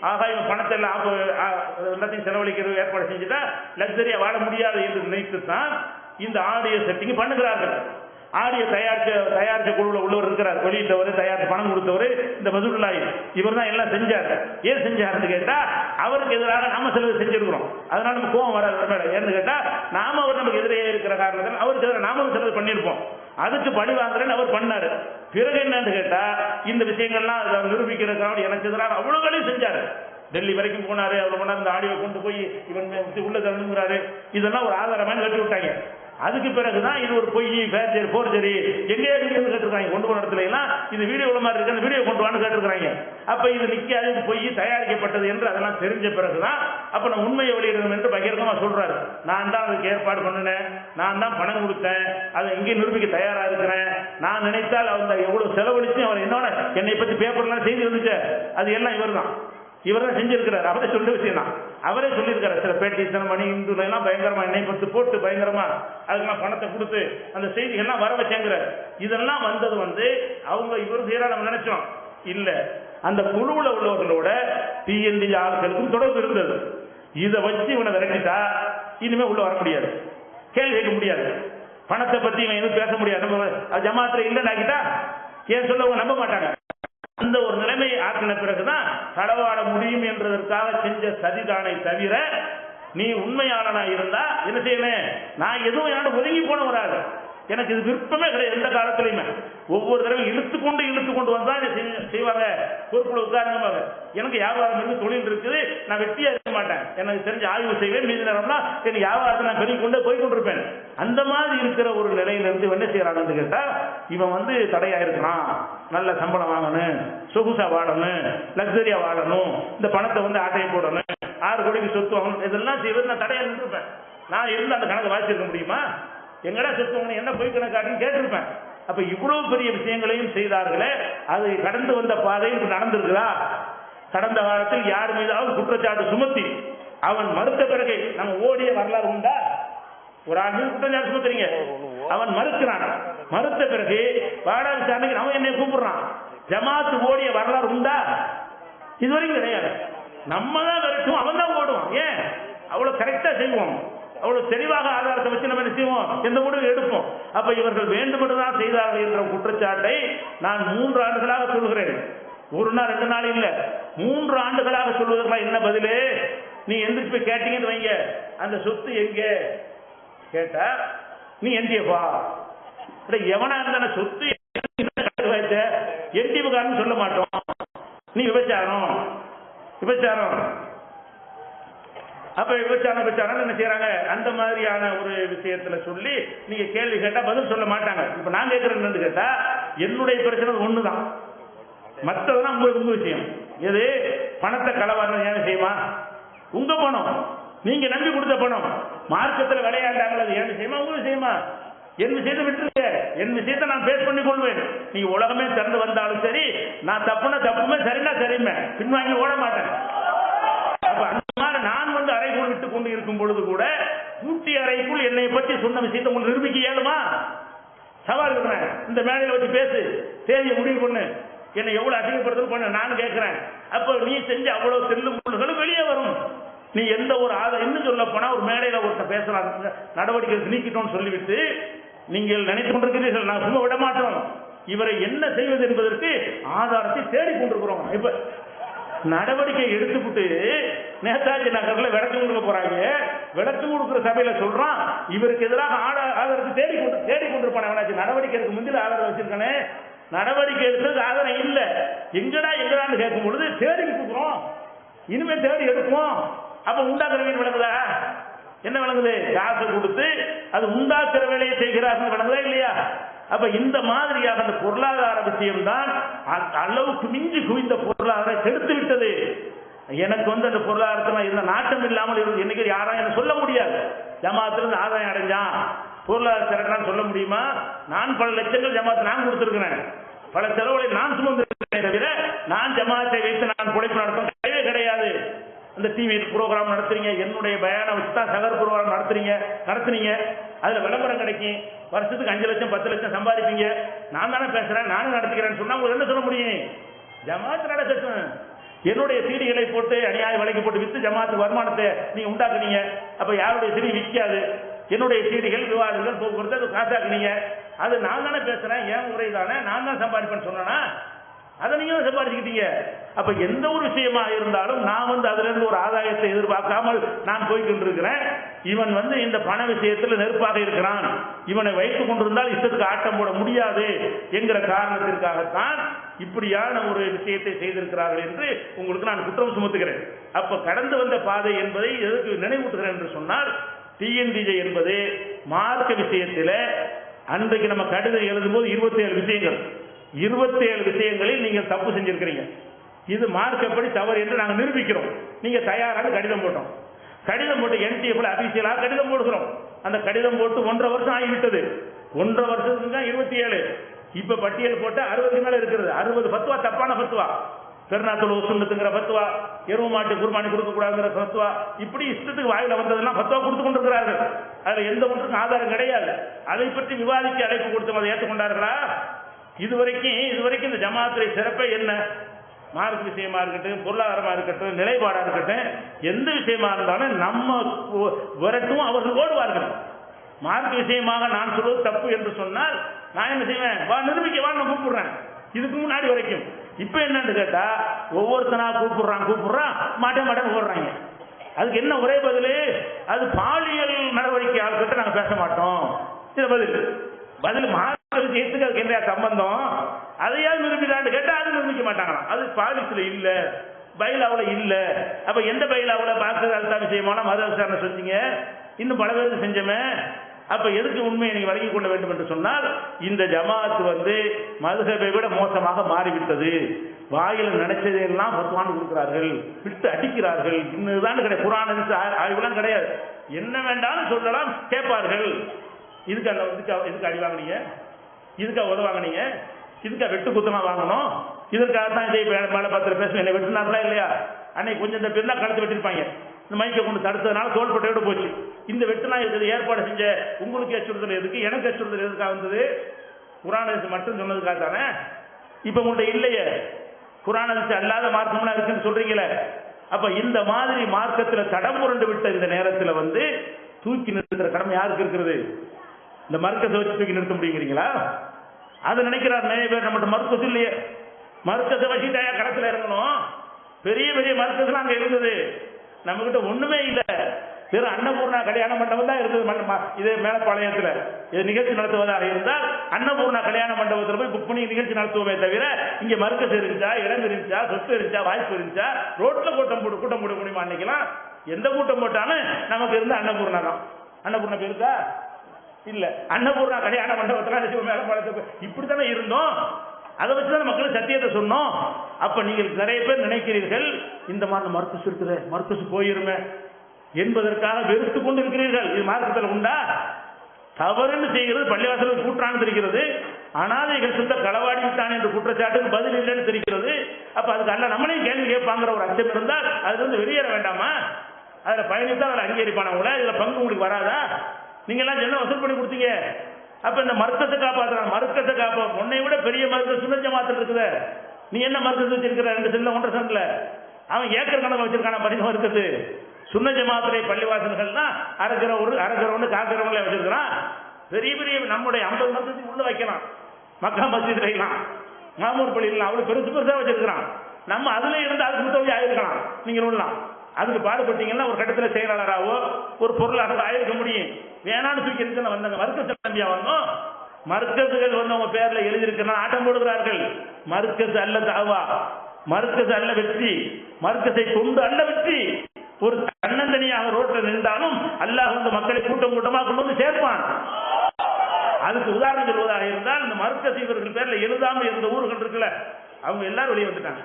ஆகா இவன் பணத்தை எல்லாம் எல்லாத்தையும் செலவழிக்கிறது ஏற்பாடு செஞ்சுட்டா லக்ஸரியா வாழ முடியாது என்று நினைத்து தான் இந்த ஆடியோ செட்டிங் பண்ணுகிறார்கள். ஆடியோ தயாரிச்ச குழுவில் உள்ளவர் இருக்கிறார், வெளியிட்டவர், தயாரித்து பணம் கொடுத்தவர் இந்த மதுல்லாஹி. இவர் தான் எல்லாம் செஞ்சார். ஏன் செஞ்சாருன்னு கேட்டா, அவருக்கு எதிராக நாம செலவு செஞ்சிருக்கிறோம், அதனால நம்ம கோவம் வராது. ஏன்னு கேட்டா, நாம அவர் நமக்கு எதிரே இருக்கிற காரணத்தால் அவருக்கு எதிராக நாமும் செலவு பண்ணியிருப்போம். அதுக்கு பழி வாங்குறேன்னு அவர் பண்ணாரு. பிறகு என்னன்னு கேட்டா, இந்த விஷயங்கள்லாம் நிரூபிக்கிறதுக்காக எனக்கு எதிராக அவ்வளவு வேலையும் செஞ்சாரு. டெல்லி வரைக்கும் போனாரு, அவர் கொண்டாந்து இந்த ஆடியோ கொண்டு போய் இவன் உள்ள தரணுங்கிறாரு. இதெல்லாம் ஒரு ஆதாரமான கட்டி விட்டாங்க. அதுக்கு பிறகுதான் இது ஒரு பொய், போர்ஜரி, எங்கேயா வீடியோ கேட்டிருக்காங்க. கொண்டு போன இடத்துல எல்லாம் இது வீடியோ மாதிரி இருக்கு, அந்த வீடியோ கொண்டு வான்னு கேட்டிருக்காங்க. அப்ப இது நிக்காது, இது பொய், தயாரிக்கப்பட்டது என்று அதெல்லாம் தெரிஞ்ச பிறகுதான் அப்ப நான் உண்மையை வெளியிடணும் என்று பகிரங்கமா சொல்றாரு. நான் தான் அதுக்கு ஏற்பாடு பண்ணினேன், நான் தான் பணம் கொடுத்தேன், அதை எங்கேயும் நிரூபிக்க தயாரா இருக்கிறேன். நான் நினைத்தால் அவங்க எவ்வளவு செலவழிச்சு அவர் என்னோட என்னை பத்தி பேப்பர்லாம் செய்தி வந்துச்சு, அது எல்லாம் இவர் தான் செஞ்சிருக்கிறார். அவரே சொல்ற விஷயம் தான், அவரே சொல்லியிருக்காரு. சில பேட்டி மணி இந்துல எல்லாம் பயங்கரமா என்னை பத்து போட்டு பயங்கரமா அதுக்கெல்லாம் பணத்தை கொடுத்து அந்த செய்திகள்லாம் வர வச்சேங்கிறார். இதெல்லாம் வந்தது அவங்க இவர் செய்யறா நம்ம நினைச்சோம் இல்ல, அந்த குழுவுல உள்ளவர்களோட டிஎன்டி ஆட்களுக்கும் தொடர்பு இருந்தது. இதை வச்சு இவனை விரட்டிட்டா இனிமே உள்ள வர முடியாது, கேள்வி கேட்க முடியாது, பணத்தை பத்தி இவன் எதுவும் பேச முடியாது. நம்ம ஜமாத்துல இல்லைன்னாக்கிட்டா ஏன் சொல்ல நம்ப மாட்டாங்க. அந்த ஒரு நிலைமையை ஆக்கின பிறகுதான் களவாட முடியும் என்றதற்காக செஞ்ச சதிதானை தவிர, நீ உண்மையாளனா இருந்தா என்ன செய்யணும்? நான் எதுவும் யாரும் ஒதுங்கி போன வராது, எனக்கு இது விருப்பமே கிடையாது. எந்த காலத்திலையுமே ஒவ்வொரு தடவை இழுத்து கொண்டு வந்தா செய்வாங்க. பொறுப்புல உட்காருங்க, எனக்கு வியாபாரம் இருக்கு, தொழில் இருக்குது, நான் வெட்டியா இருக்க மாட்டேன், எனக்கு தெரிஞ்ச ஆய்வு செய்வேன், மீதி நேரம்னா எனக்கு வியாபாரத்தை நான் பெருகி கொண்டு போய் கொண்டிருப்பேன். அந்த மாதிரி இருக்கிற ஒரு நிலையிலிருந்து என்ன செய்யறான்னு கேட்டா, இவன் தடையா இருக்கிறான், நல்ல சம்பளம் வாங்கணும், சொகுசா வாழணும், லக்ஸரியா வாழணும், இந்த பணத்தை ஆட்டையை போடணும், 6 கோடிக்கு சொத்து வாங்கணும், இதெல்லாம் செய்வது நான் தடையா நின்றுப்பேன். நான் இருந்து அந்த கணக்கை வாசிச்சிருக்க முடியுமா? எங்கடா சொத்து என்ன போய் கணக்காட்டுன்னு கேட்டிருப்பேன். அப்ப இவ்வளவு பெரிய விஷயங்களையும் செய்தார்களே, அது கடந்து வந்த பாதையில் நடந்திருக்குதா? கடந்த காலத்தில் யார் மீதாவது குற்றச்சாட்டு சுமத்தி அவன் மறுத்த பிறகு நம்ம ஓடிய வரலாறு உண்டா? ஒரு ஆள் மீது குற்றச்சாட்டு சுமத்துறீங்க, அவன் மறுக்கிறான், மறுத்த பிறகு வாடா விசாரணைக்கு அவன் என்னை கூப்பிடுறான், ஜமாத்து ஓடிய வரலாறு உண்டா? இதுவரைக்கும் கிடையாது. நம்ம தான் விரட்டும், அவன் தான் ஓடுவான். ஏன்? அவ்வளவு கரெக்டா செய்வோம், அவ்வளவு தெளிவாக ஆதாரத்தை வச்சு நம்ம என்ன செய்வோம், எந்த முடிவு எடுப்போம். அப்ப இவர்கள் வேண்டுமென்றுதான் செய்தார்கள் என்ற குற்றச்சாட்டை நான் 3 ஆண்டுகளாக சொல்கிறேன். 1 நாள் 2 நாள் இல்ல, 3 ஆண்டுகளாக சொல்வதற்கெல்லாம் என்ன பதிலே? நீ எந்திரிச்சு போய் கேட்டீங்கன்னு வைங்க, அந்த சொத்து எங்க கேட்டா நீ என்டிஎஃபா எவனா இருந்தான சொத்து என்டிஎஃப்காரன்னு சொல்ல மாட்டோம். நீ விபச்சாரம் அப்ப விபச்சாரம் என்ன செய்யறாங்க? அந்த மாதிரியான ஒரு விஷயத்துல சொல்லி நீங்க கேள்வி கேட்டா பதில் சொல்ல மாட்டாங்க. இப்ப நான் கேட்கறேன்னு கேட்டா என்னுடைய பிரச்சனை ஒண்ணுதான், மற்றதெல்லாம் உங்களுக்கு உங்க விஷயம். எது? பணத்தை களவாடுறது ஏன் செய்யுமா? உங்க பணம், நீங்க நம்பி கொடுத்த பணம், மார்க்கத்தில் விளையாண்டாங்களா, அது ஏன் செய்யுமா? உங்க விஷயமா? என் விஷயத்தை விட்டுருங்க, என் விஷயத்தை நான் பேஸ் பண்ணி கொள்வேன். நீங்க உலகமே திறந்து வந்தாலும் சரி, நான் தப்புனா தப்புமே, சரினா சரிமே, பின்வாங்கி ஓட மாட்டேன். அப்ப அந்த மாதிரி நான் அறைகூர் விட்டுக் கொண்டு இருக்கும் பொழுது கூட பூட்டி அறைக்குள் என்னை பற்றி சொன்ன விஷயத்தை உங்களுக்கு நிரூபிக்க இயலுமா? சவால் இருக்கிறேன், இந்த மேடையில் வச்சு பேசு, தேதியை முடிவு பண்ணு, என்னை எவ்வளவு அசிங்கப்படுத்தணும் பண்ண நான் கேட்கிறேன். அப்ப நீ செஞ்ச அவ்வளவு செல்லும் பொருள்களும் வெளியே வரும். நீ எந்த ஒரு இன்னும் சொல்ல போனா ஒரு மேடையில் ஒருத்தர் பேசலாம், நடவடிக்கை நீக்கிட்டோம்னு சொல்லிவிட்டு நீங்கள் நினைத்துக் கொண்டிருக்கிறீர்கள் நான் சும்மா விட மாட்டோம், இவரை என்ன செய்வது என்பதற்கு ஆதாரத்தை தேடிக் கொண்டிருக்கிறோம். இப்ப நடவடிக்கை எடுத்துக்கிட்டு நேதாஜி நகர்ல விளக்கு கொடுக்க போறாங்க, விளக்கு கொடுக்கிற சபையில சொல்றான் இவருக்கு எதிராக ஆதாரத்தை தேடிக்கொண்டிருப்பான. நடவடிக்கை எடுக்க முந்தில ஆதாரம் வச்சிருக்கானே, நடவடிக்கை எடுத்தது ஆதாரம் இல்ல, எங்கடான்னு கேட்கும் பொழுது தேடிக்கிட்டு இருக்கிறோம், இனிமே தேடி எடுப்போம். அப்ப உண்டாக்குறவங்க விளங்குதா? என்ன விளங்குது? காசு கொடுத்து அது உண்டாக்குற வேலையை செய்கிறார்கள், விளங்குதா இல்லையா? அப்ப இந்த மாதிரியாக அந்த பொருளாதார விஷயம் தான் அளவுக்கு மிஞ்சி குவிந்த பொருளாதாரம் கெடுத்து விட்டது. எனக்கு அந்த பொருளாதாரத்தில் இருந்த நாட்டம் இல்லாமல் இருந்து என்னைக்கு யாரும் என்ன சொல்ல முடியாது. ஜமாத்திலிருந்து ஆதாயம் அடைஞ்சான், பொருளாதார திரட்டான்னு சொல்ல முடியுமா? நான் பல லட்சங்கள் ஜமாத்து நான் கொடுத்திருக்கிறேன், பல செலவுகளை நான் சுமந்திருக்கிறேன், தவிர நான் ஜமாத்தை வைத்து நான் பொழைப்பு நடத்தும் கிடையவே கிடையாது. அந்த டிவி ப்ரோக்ராம் நடத்துறீங்க, என்னுடைய பயானை வச்சு தான் சகர் ப்ரோக்ராம் நடத்துனீங்க, அதுல விளம்பரம் கிடைக்கும், வருஷத்துக்கு 5 லட்சம் 10 லட்சம் சம்பாதிப்பீங்க, நான் தானே பேசுறேன் நானும் நடத்துக்கிறேன்னு சொன்னா உங்களுக்கு என்ன சொல்ல முடியும்? ஜமாத்து நடத்தட்டும். என்னுடைய சீடிகளை போட்டு அநியாய விலைக்கு போட்டு வித்து ஜமாத்து வருமானத்தை நீங்க உண்டாக்குனீங்க, அப்ப யாருடைய சீடி விற்காது, என்னுடைய சீடிகள் விவாதங்கள் போக்குவரத்து அது காசாக்குனீங்க, அது நான் தானே பேசுறேன், ஏன் உரை தானே, நான் தான் சம்பாதிப்பேன்னு சொன்னா அதை நீங்க சம்பாதிச்சுக்கிட்டீங்க. அப்ப எந்த ஒரு விஷயமா இருந்தாலும் நான் அதுல இருந்து ஒரு ஆதாயத்தை எதிர்பார்க்காமல் நான் போய்கிட்டு இருக்கிறேன். இவன் இந்த பண விஷயத்தில் நெருப்பாக இருக்கிறான், இவனை வைத்துக் கொண்டிருந்தால் இஷ்டத்துக்கு ஆட்டம் போட முடியாது என்கிற காரணத்திற்காகத்தான் இப்படியான ஒரு விஷயத்தை செய்திருக்கிறார்கள் என்று உங்களுக்கு நான் குற்றம் சுமத்துகிறேன். அப்ப கடந்து வந்த பாதை என்பதை எதற்கு நினைவூட்டுகிறேன் என்று சொன்னால், டிஎன்டிஜே என்பது மார்க்க விஷயத்தில் அன்றைக்கு நம்ம கடிதம் எழுதும் போது 27 விஷயங்களில் நீங்கள் தப்பு செஞ்சிருக்கிறீங்க, இது மார்க்கப்படி தவறு என்று நாங்கள் நிரூபிக்கிறோம். நீங்க தயாராக கடிதம் போட்டோம், கடிதம் போட்டு NTF அபிஷியலாக கடிதம் போடுகிறோம். அந்த கடிதம் போட்டு 1.5 வருஷம் ஆகிவிட்டது. 1.5 வருஷத்துக்கு தான் 27. இப்ப பட்டியல் போட்டு 60 மேல இருக்கிறது. 60 பத்துவா தப்பான பத்துவா, பெருநாத்தோட ஒசுண்டுங்கிற பத்துவா, எருவு மாட்டு குர்பானி கொடுக்க கூடாதுங்கிற பத்துவா, இப்படி இஷ்டத்துக்கு வாயில வந்ததெல்லாம் பத்துவா கொடுத்து கொண்டிருக்கிறார்கள். அதுல எந்த ஒன்றுக்கும் ஆதாரம் கிடையாது. அதை பற்றி விவாதிக்க அழைப்பு கொடுத்து அதை ஏற்றுக்கொண்டார்களா? இதுவரைக்கும் இந்த ஜமாத்துடைய சிறப்பை என்ன? மார்க் விஷயமா இருக்கட்டும், பொருளாதாரமா இருக்கட்டும், நிலைப்பாடா இருக்கட்டும், எந்த விஷயமா இருந்தாலும் நம்ம விரட்டும் அவர்கள் ஓடுவார்கள். மார்க் விஷயமாக நான் சொல்வது தப்பு என்று சொன்னால் நான் என்ன செய்வேன்? வா நிரூபிக்க, வா நான் கூப்பிடுறேன். இதுக்கு முன்னாடி வரைக்கும் இப்ப என்னன்னு கேட்டா ஒவ்வொருத்தனா கூப்பிடுறான் மாட்டேன் ஓடுறாங்க. அதுக்கு என்ன ஒரே பதில்? அது பாலியல் நடவடிக்கை ஆள்கிட்ட நாங்க பேச மாட்டோம். பதில் விஷயத்துக்கு அதுக்கு என்ன சம்பந்தம்? அதையாவது நிரூபிதான்னு கேட்டா அது நிரூபிக்க மாட்டாங்களாம். அது பாலிசில இல்ல, பைலாவுல இல்ல. அப்ப எந்த பைலாவுல பார்க்கறது அதுதான் விஷயமான மத விசாரணை செஞ்சீங்க, இன்னும் பல பேருக்கு செஞ்சமே. அப்ப எதுக்கு உண்மையை நீங்க வழங்கி கொள்ள வேண்டும் என்று சொன்னால், இந்த ஜமாத்து மதுஹபை விட மோசமாக மாறிவிட்டது. வாயில் நினைச்சதையெல்லாம் பத்துவான்னு கொடுக்கிறார்கள், விட்டு அடிக்கிறார்கள். இன்னுதான் கிடையாது, குர்ஆன் ஆய்வுலாம் கிடையாது. என்ன வேண்டாலும் சொல்லலாம், கேட்பார்கள். இதுக்கு அடி வாங்கினீங்க, இதுக்காக உதவாங்கினீங்க, இதுக்காக வெட்டு குத்தலாம் வாங்கணும், இதற்காக தான் இதை மேல 10 பேச என்னை வெட்டினார்களா இல்லையா? அன்னைக்கு கொஞ்சம் இந்த பேர் தான் கழுத்து வெட்டிருப்பாங்க, இந்த மைக்கை கொண்டு தடுத்ததுனால தோள்பட்டையோட போச்சு. இந்த வெட்டுலாம் இருக்குது ஏற்பாடு செஞ்ச உங்களுக்கு அச்சுறுத்தல் எதுக்கு, எனக்கு அச்சுறுத்தல் எதுக்காக வந்தது? குர்ஆன் மட்டும் சொன்னதுக்காக தானே. இப்ப உங்கள்கிட்ட இல்லையே, குர்ஆன் அல்லாத மார்க்கம்லாம் இருக்குன்னு சொல்றீங்களே. அப்ப இந்த மாதிரி மார்க்கத்தில் தடம் புரண்டு விட்ட இந்த நேரத்தில் தூக்கி நிறுத்துற கடமை யாருக்கு இருக்கிறது? இந்த மர்க்கத்தை வச்சு தூக்கி நிறுத்த முடியுங்கிறீங்களா? அதை நினைக்கிறார் நிறைய பேர். நம்மகிட்ட மர்க்கத்து இல்லையே, மர்க்கத்தை வச்சுட்டாயா களத்தில் இறங்கணும். பெரிய பெரிய மர்க்கத்துலாம் அங்கே இருந்தது, நம்ம கிட்ட ஒண்ணுமே இல்லை. வெறும் அன்னபூர்ணா கல்யாண மண்டபம் தான் இருந்தது. இதே மேலப்பாளையத்தில் இது நிகழ்ச்சி நடத்துவதாக இருந்தால் அன்னபூர்ணா கல்யாண மண்டபத்தில் போய் புக் பண்ணி நிகழ்ச்சி நடத்துவோமே தவிர, இங்க மர்க்கஸ் இருந்துச்சா, இடம் இருந்துச்சா, சொத்து இருந்துச்சா, வாய்ப்பு இருந்துச்சா? ரோட்ல கூட்டம் போட முடியுமா? அன்னைக்கெல்லாம் எந்த கூட்டம் போட்டாலும் நமக்கு இருந்த அன்னபூர்ணா தான். அன்னபூர்ணா பேருக்கா இல்ல, அன்னபூர்ணா கல்யாண மண்டபத்தில் மேலப்பாளையத்தை இப்படித்தானே இருந்தோம். அதை வச்சுதான் மக்களுக்கு சத்தியத்தை சொன்னோம். அப்ப நீங்கள் நிறைய பேர் நினைக்கிறீர்கள் இந்த மாதிரி மர்க்கஸ் இருக்குது, மர்க்கஸ் போயிருமே என்பதற்காக வெறுத்து கொண்டு இருக்கிறீர்கள். இது மார்க்கத்தில் உண்டா? தவறுன்னு செய்கிறது பள்ளிவாசலுக்கு கூட்டான்னு தெரிகிறது, அனாதைகள் சொந்த களவாடி விட்டான் என்று குற்றச்சாட்டுக்கு பதில் இல்லைன்னு தெரிகிறது. அப்ப அதுக்கு அல்ல நம்மளையும் கேள்வி கேட்பாங்கிற ஒரு அச்சம் இருந்தால் அதுல இருந்து வெளியேற வேண்டாமா? அதில் பயணித்தா அதில் அங்கீகரிப்பானவங்கள இதில் பங்கு உங்களுக்கு வராதா? நீங்கள் எல்லாம் என்ன வசூல் பண்ணி கொடுத்தீங்க? அப்போ இந்த மர்க்கத்தை காப்பாற்றுறான். மர்க்கத்தை உன்னை விட பெரிய மருத்துவ சுன்னத் ஜமாத்தில் இருக்குது. நீ என்ன மருத்துவத்தை வச்சிருக்கிற? 2 சென்ட்ல 1.5 சென்ட்ல அவன் ஏக்கர் கணக்கு வச்சிருக்கான படிக்க இருக்குது. சுன்னத் ஜமாத்துறை பள்ளிவாசல்கள்னா அரைக்கிறவனு காக்கிறவங்களே வச்சிருக்கிறான். பெரிய பெரிய நம்முடைய 50 மருத்துவத்துக்கு உள்ள வைக்கலாம். மக்கா மஸ்ஜித் வைக்கலாம், மாமூர் பள்ளியில் அவ்வளோ பெருசாக வச்சிருக்கிறான். நம்ம அதுல இருந்து அதுக்கு முத்தவழி ஆயிருக்கலாம். நீங்கள் உள்ளலாம் அதுக்கு பாடுபட்டீங்கன்னா ஒரு கட்டத்தில் செயலாளராகவோ ஒரு பொருளாளராக ஆயிருக்க முடியும். வேணான்னு தூக்கி இருக்கு வந்தாங்க. மர்க்கஸ் தம்பியா வந்தோம். மர்க்கசுகள் வந்து அவங்க பேர்ல எழுதியிருக்கிறா ஆட்டம் போடுகிறார்கள். மர்க்கஸ் அல்ல தாவா, மர்க்கஸ் அல்ல வெற்றி, மர்க்கஸை கொண்டு அல்ல வெற்றி. ஒரு தன்னந்தனியாக ரோட்டில் நின்றாலும் அல்லாஹ் வந்து மக்களை கூட்டம் கூட்டமாக கொண்டு வந்து சேர்ப்பான். அதுக்கு உதாரணம் சொல்வதாக இருந்தால் இந்த மர்க்கஸ் இவர்கள் பேர்ல எழுதாமல் இருந்த ஊர்கள் இருக்குல்ல, அவங்க எல்லாரும் வெளியே வந்துட்டாங்க.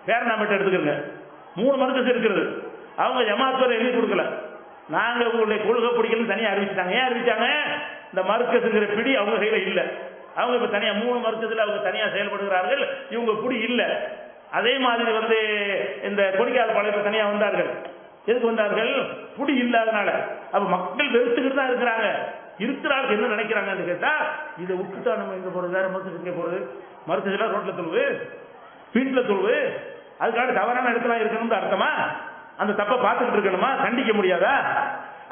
பேர் நான் மட்டும் எடுத்துக்கோங்க. 3 மர்க்கஸ் இருக்கிறது. அவங்க ஜமாத் எழுதி கொடுக்கல. நாங்க உங்களுடைய கொள்கை பிடிக்கணும்னு தனியாக அறிவிச்சிட்டாங்க. ஏன் அறிவிச்சாங்க? இந்த மர்க்கஸுங்கிற பிடி அவங்க கையில இல்லை. அவங்க இப்ப தனியா 3 மர்க்கஸ்ல அவங்க தனியா செயல்படுகிறார்கள். இவங்க பிடி இல்லை. அதே மாதிரி வந்து இந்த கொடிக்காத பாளையத்தில் தனியா வந்தார்கள். எதுக்கு வந்தார்கள்? பிடி இல்லாதனால. அப்ப மக்கள் வெறுத்துக்கிட்டு தான் இருக்கிறாங்க. இருக்கிறார்கள் என்ன நினைக்கிறாங்கன்னு கேட்டா, இதை விட்டுட்டா நம்ம எங்க போறது? வேற மருத்துவ எங்க போறது? மருத்துவ ரோட்ல தொழுவு, வீட்டுல தொழுவு, அதுக்காக தவறான இடத்துல இருக்கணும்னு அர்த்தமா? அந்த தப்பை பார்த்துக்கிட்டு இருக்கணுமா? கண்டிக்க முடியாதா?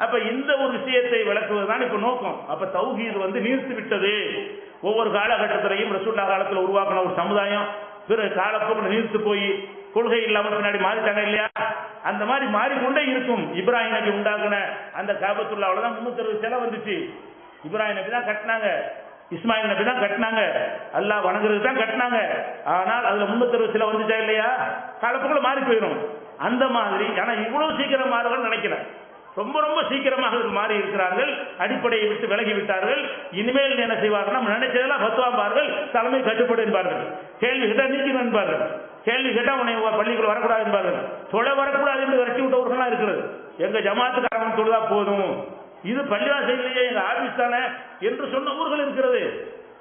அப்ப இந்த ஒரு விஷயத்தை விளக்குவதுதான் இப்ப நோக்கம். அப்ப தௌஹீத் வந்து நீர்த்து விட்டது. ஒவ்வொரு காலகட்டத்திலையும் ரசூலுல்லாஹ் காலத்தில் உருவாக்கின ஒரு சமுதாயம் பிற காலப்போக்கில் நீர்த்து போய் கொள்கை இல்லாமல் பின்னாடி மாறிட்டாங்க இல்லையா? அந்த மாதிரி மாறிக்கொண்டே இருக்கும். இப்ராஹிம் நபி உண்டாக்குன அந்த காபத்துல்லாஹ்ல தான் 360 சிலை வந்துச்சு. இப்ராஹிம் நபி தான் கட்டினாங்க, இஸ்மாயில் நபி தான் கட்டினாங்க, அல்லாஹ் வணங்குறது தான் கட்டினாங்க. ஆனால் அதுல 360 சிலை வந்துச்சா இல்லையா? காலப்போக்கில் மாறி போயிடும். அந்த மாதிரி ஆனா இவ்வளவு சீக்கிரம் மாறுகள் நினைக்கல. ரொம்ப ரொம்ப சீக்கிரமாக மாறி இருக்கிறார்கள். அடிப்படையை விட்டு விலகி விட்டார்கள். இனிமேல் என்ன செய்வார்கள்? நம்ம நினைச்சதெல்லாம் பத்துவாம்பார்கள், தலைமை கட்டுப்பாடு என்பார்கள், கேள்வி கேட்டா நீக்கணும் என்பார்கள், கேள்வி கேட்டா உன்னை பள்ளிக்குள்ள வரக்கூடாது என்பார்கள், தொலை வரக்கூடாது என்று விரட்டி விட்டவர்கள்லாம் இருக்கிறது. எங்க ஜமாத்துக்காரன் தொழுதா போதும், இது பள்ளிவாசலையே எங்க ஆபீஸ் தானே என்று சொன்ன ஊர்கள் இருக்கிறது.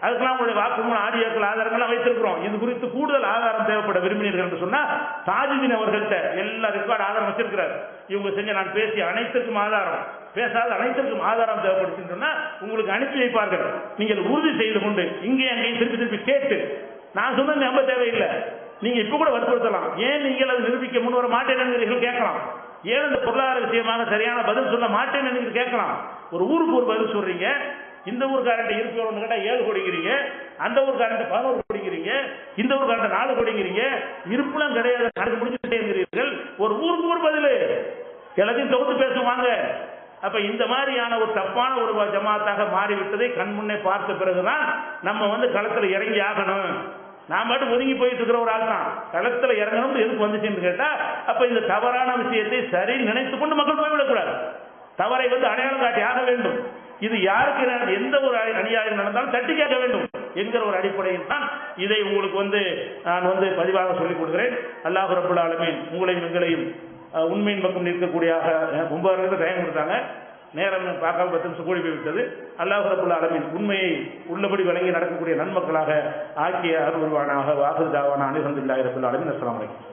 அதுக்கெல்லாம் உங்களுடைய வாக்குமூலம் ஆடியோக்கள் ஆதாரங்கள்லாம் வைத்திருக்கிறோம். இது குறித்து கூடுதல் ஆதாரம் தேவைப்பட விரும்பினீர்கள் என்று சொன்னா தாஜுதீன் அவர்கள்ட்ட எல்லா ரெக்கார்டு ஆதாரம் வச்சிருக்கிறார். இவங்க செஞ்ச நான் பேசிய அனைத்திற்கும் ஆதாரம், பேசாத அனைத்திற்கும் ஆதாரம் தேவைப்படுச்சுன்னு சொன்னா உங்களுக்கு அனுப்பி வைப்பார்கள். நீங்கள் உறுதி செய்து கொண்டு இங்கே அங்கேயும் திருப்பி திருப்பி கேட்டு நான் சொன்னது நம்ப தேவையில்லை. நீங்க இப்ப கூட வற்புறுத்தலாம். ஏன் நீங்கள் அதை நிரூபிக்க முன் வர மாட்டேன் கேட்கலாம். ஏன் இந்த பொருளாதார விஷயமாக சரியான பதில் சொல்ல மாட்டேன்னு நீங்கள் கேட்கலாம். ஒரு ஊருக்கு ஒரு பதில் சொல்றீங்க. இந்த ஊருக்காரன் இருக்கிறவங்க கேட்டா 7 கோடிங்கிறீங்க, அந்த ஊருக்காரன் 11 கோடிங்கிறீங்க, இந்த ஊருக்காரன் 4 கோடிங்கிறீங்க, இருப்புலாம் கிடையாது, கணக்கு முடிச்சுட்டேங்கிறீர்கள். ஒரு ஊருக்கு ஒரு பதில் எல்லாத்தையும் தொகுத்து பேசுவாங்க. அப்ப இந்த மாதிரியான ஒரு தப்பான ஒரு ஜமாத்தாக மாறிவிட்டதை கண் முன்னே பார்த்த பிறகுதான் நம்ம வந்து களத்துல இறங்கி ஆகணும். நான் மட்டும் ஒதுங்கி போயிட்டு இருக்கிற ஒரு ஆள் தான். களத்துல இறங்கணும் எதுக்கு வந்துச்சுன்னு கேட்டா, அப்ப இந்த தவறான விஷயத்தை சரி நினைத்துக் கொண்டு மக்கள் போய்விடக்கூடாது. தவறை வந்து அடையாளம் காட்டி ஆக வேண்டும். இது யாருக்கு எந்த ஒரு அநியாயம் நடந்தாலும் தட்டி கேட்க வேண்டும் என்கிற ஒரு அடிப்படையில் தான் இதை உங்களுக்கு வந்து நான் வந்து பதிவாக சொல்லிக் கொடுக்கிறேன். அல்லாஹ் ரப்பல் ஆலமீன் உங்களையும் எங்களையும் உண்மையின் பக்கம் நிற்கக்கூடிய 9 டைம் கொடுத்தாங்க. நேரம் பார்க்காம 10 நிமிஷம் கூடி போய்விட்டது. அல்லாஹ் ரப்பல் ஆலமீன் உண்மையை உள்ளபடி வழங்கி நடக்கக்கூடிய நன்மக்களாக ஆக்கிய அருள்வானாக. வாஹிர் தாவானா அல்ஹம்துலில்லாஹி ரப்பில் ஆலமீன். அஸ்ஸலாமு அலைக்கும்.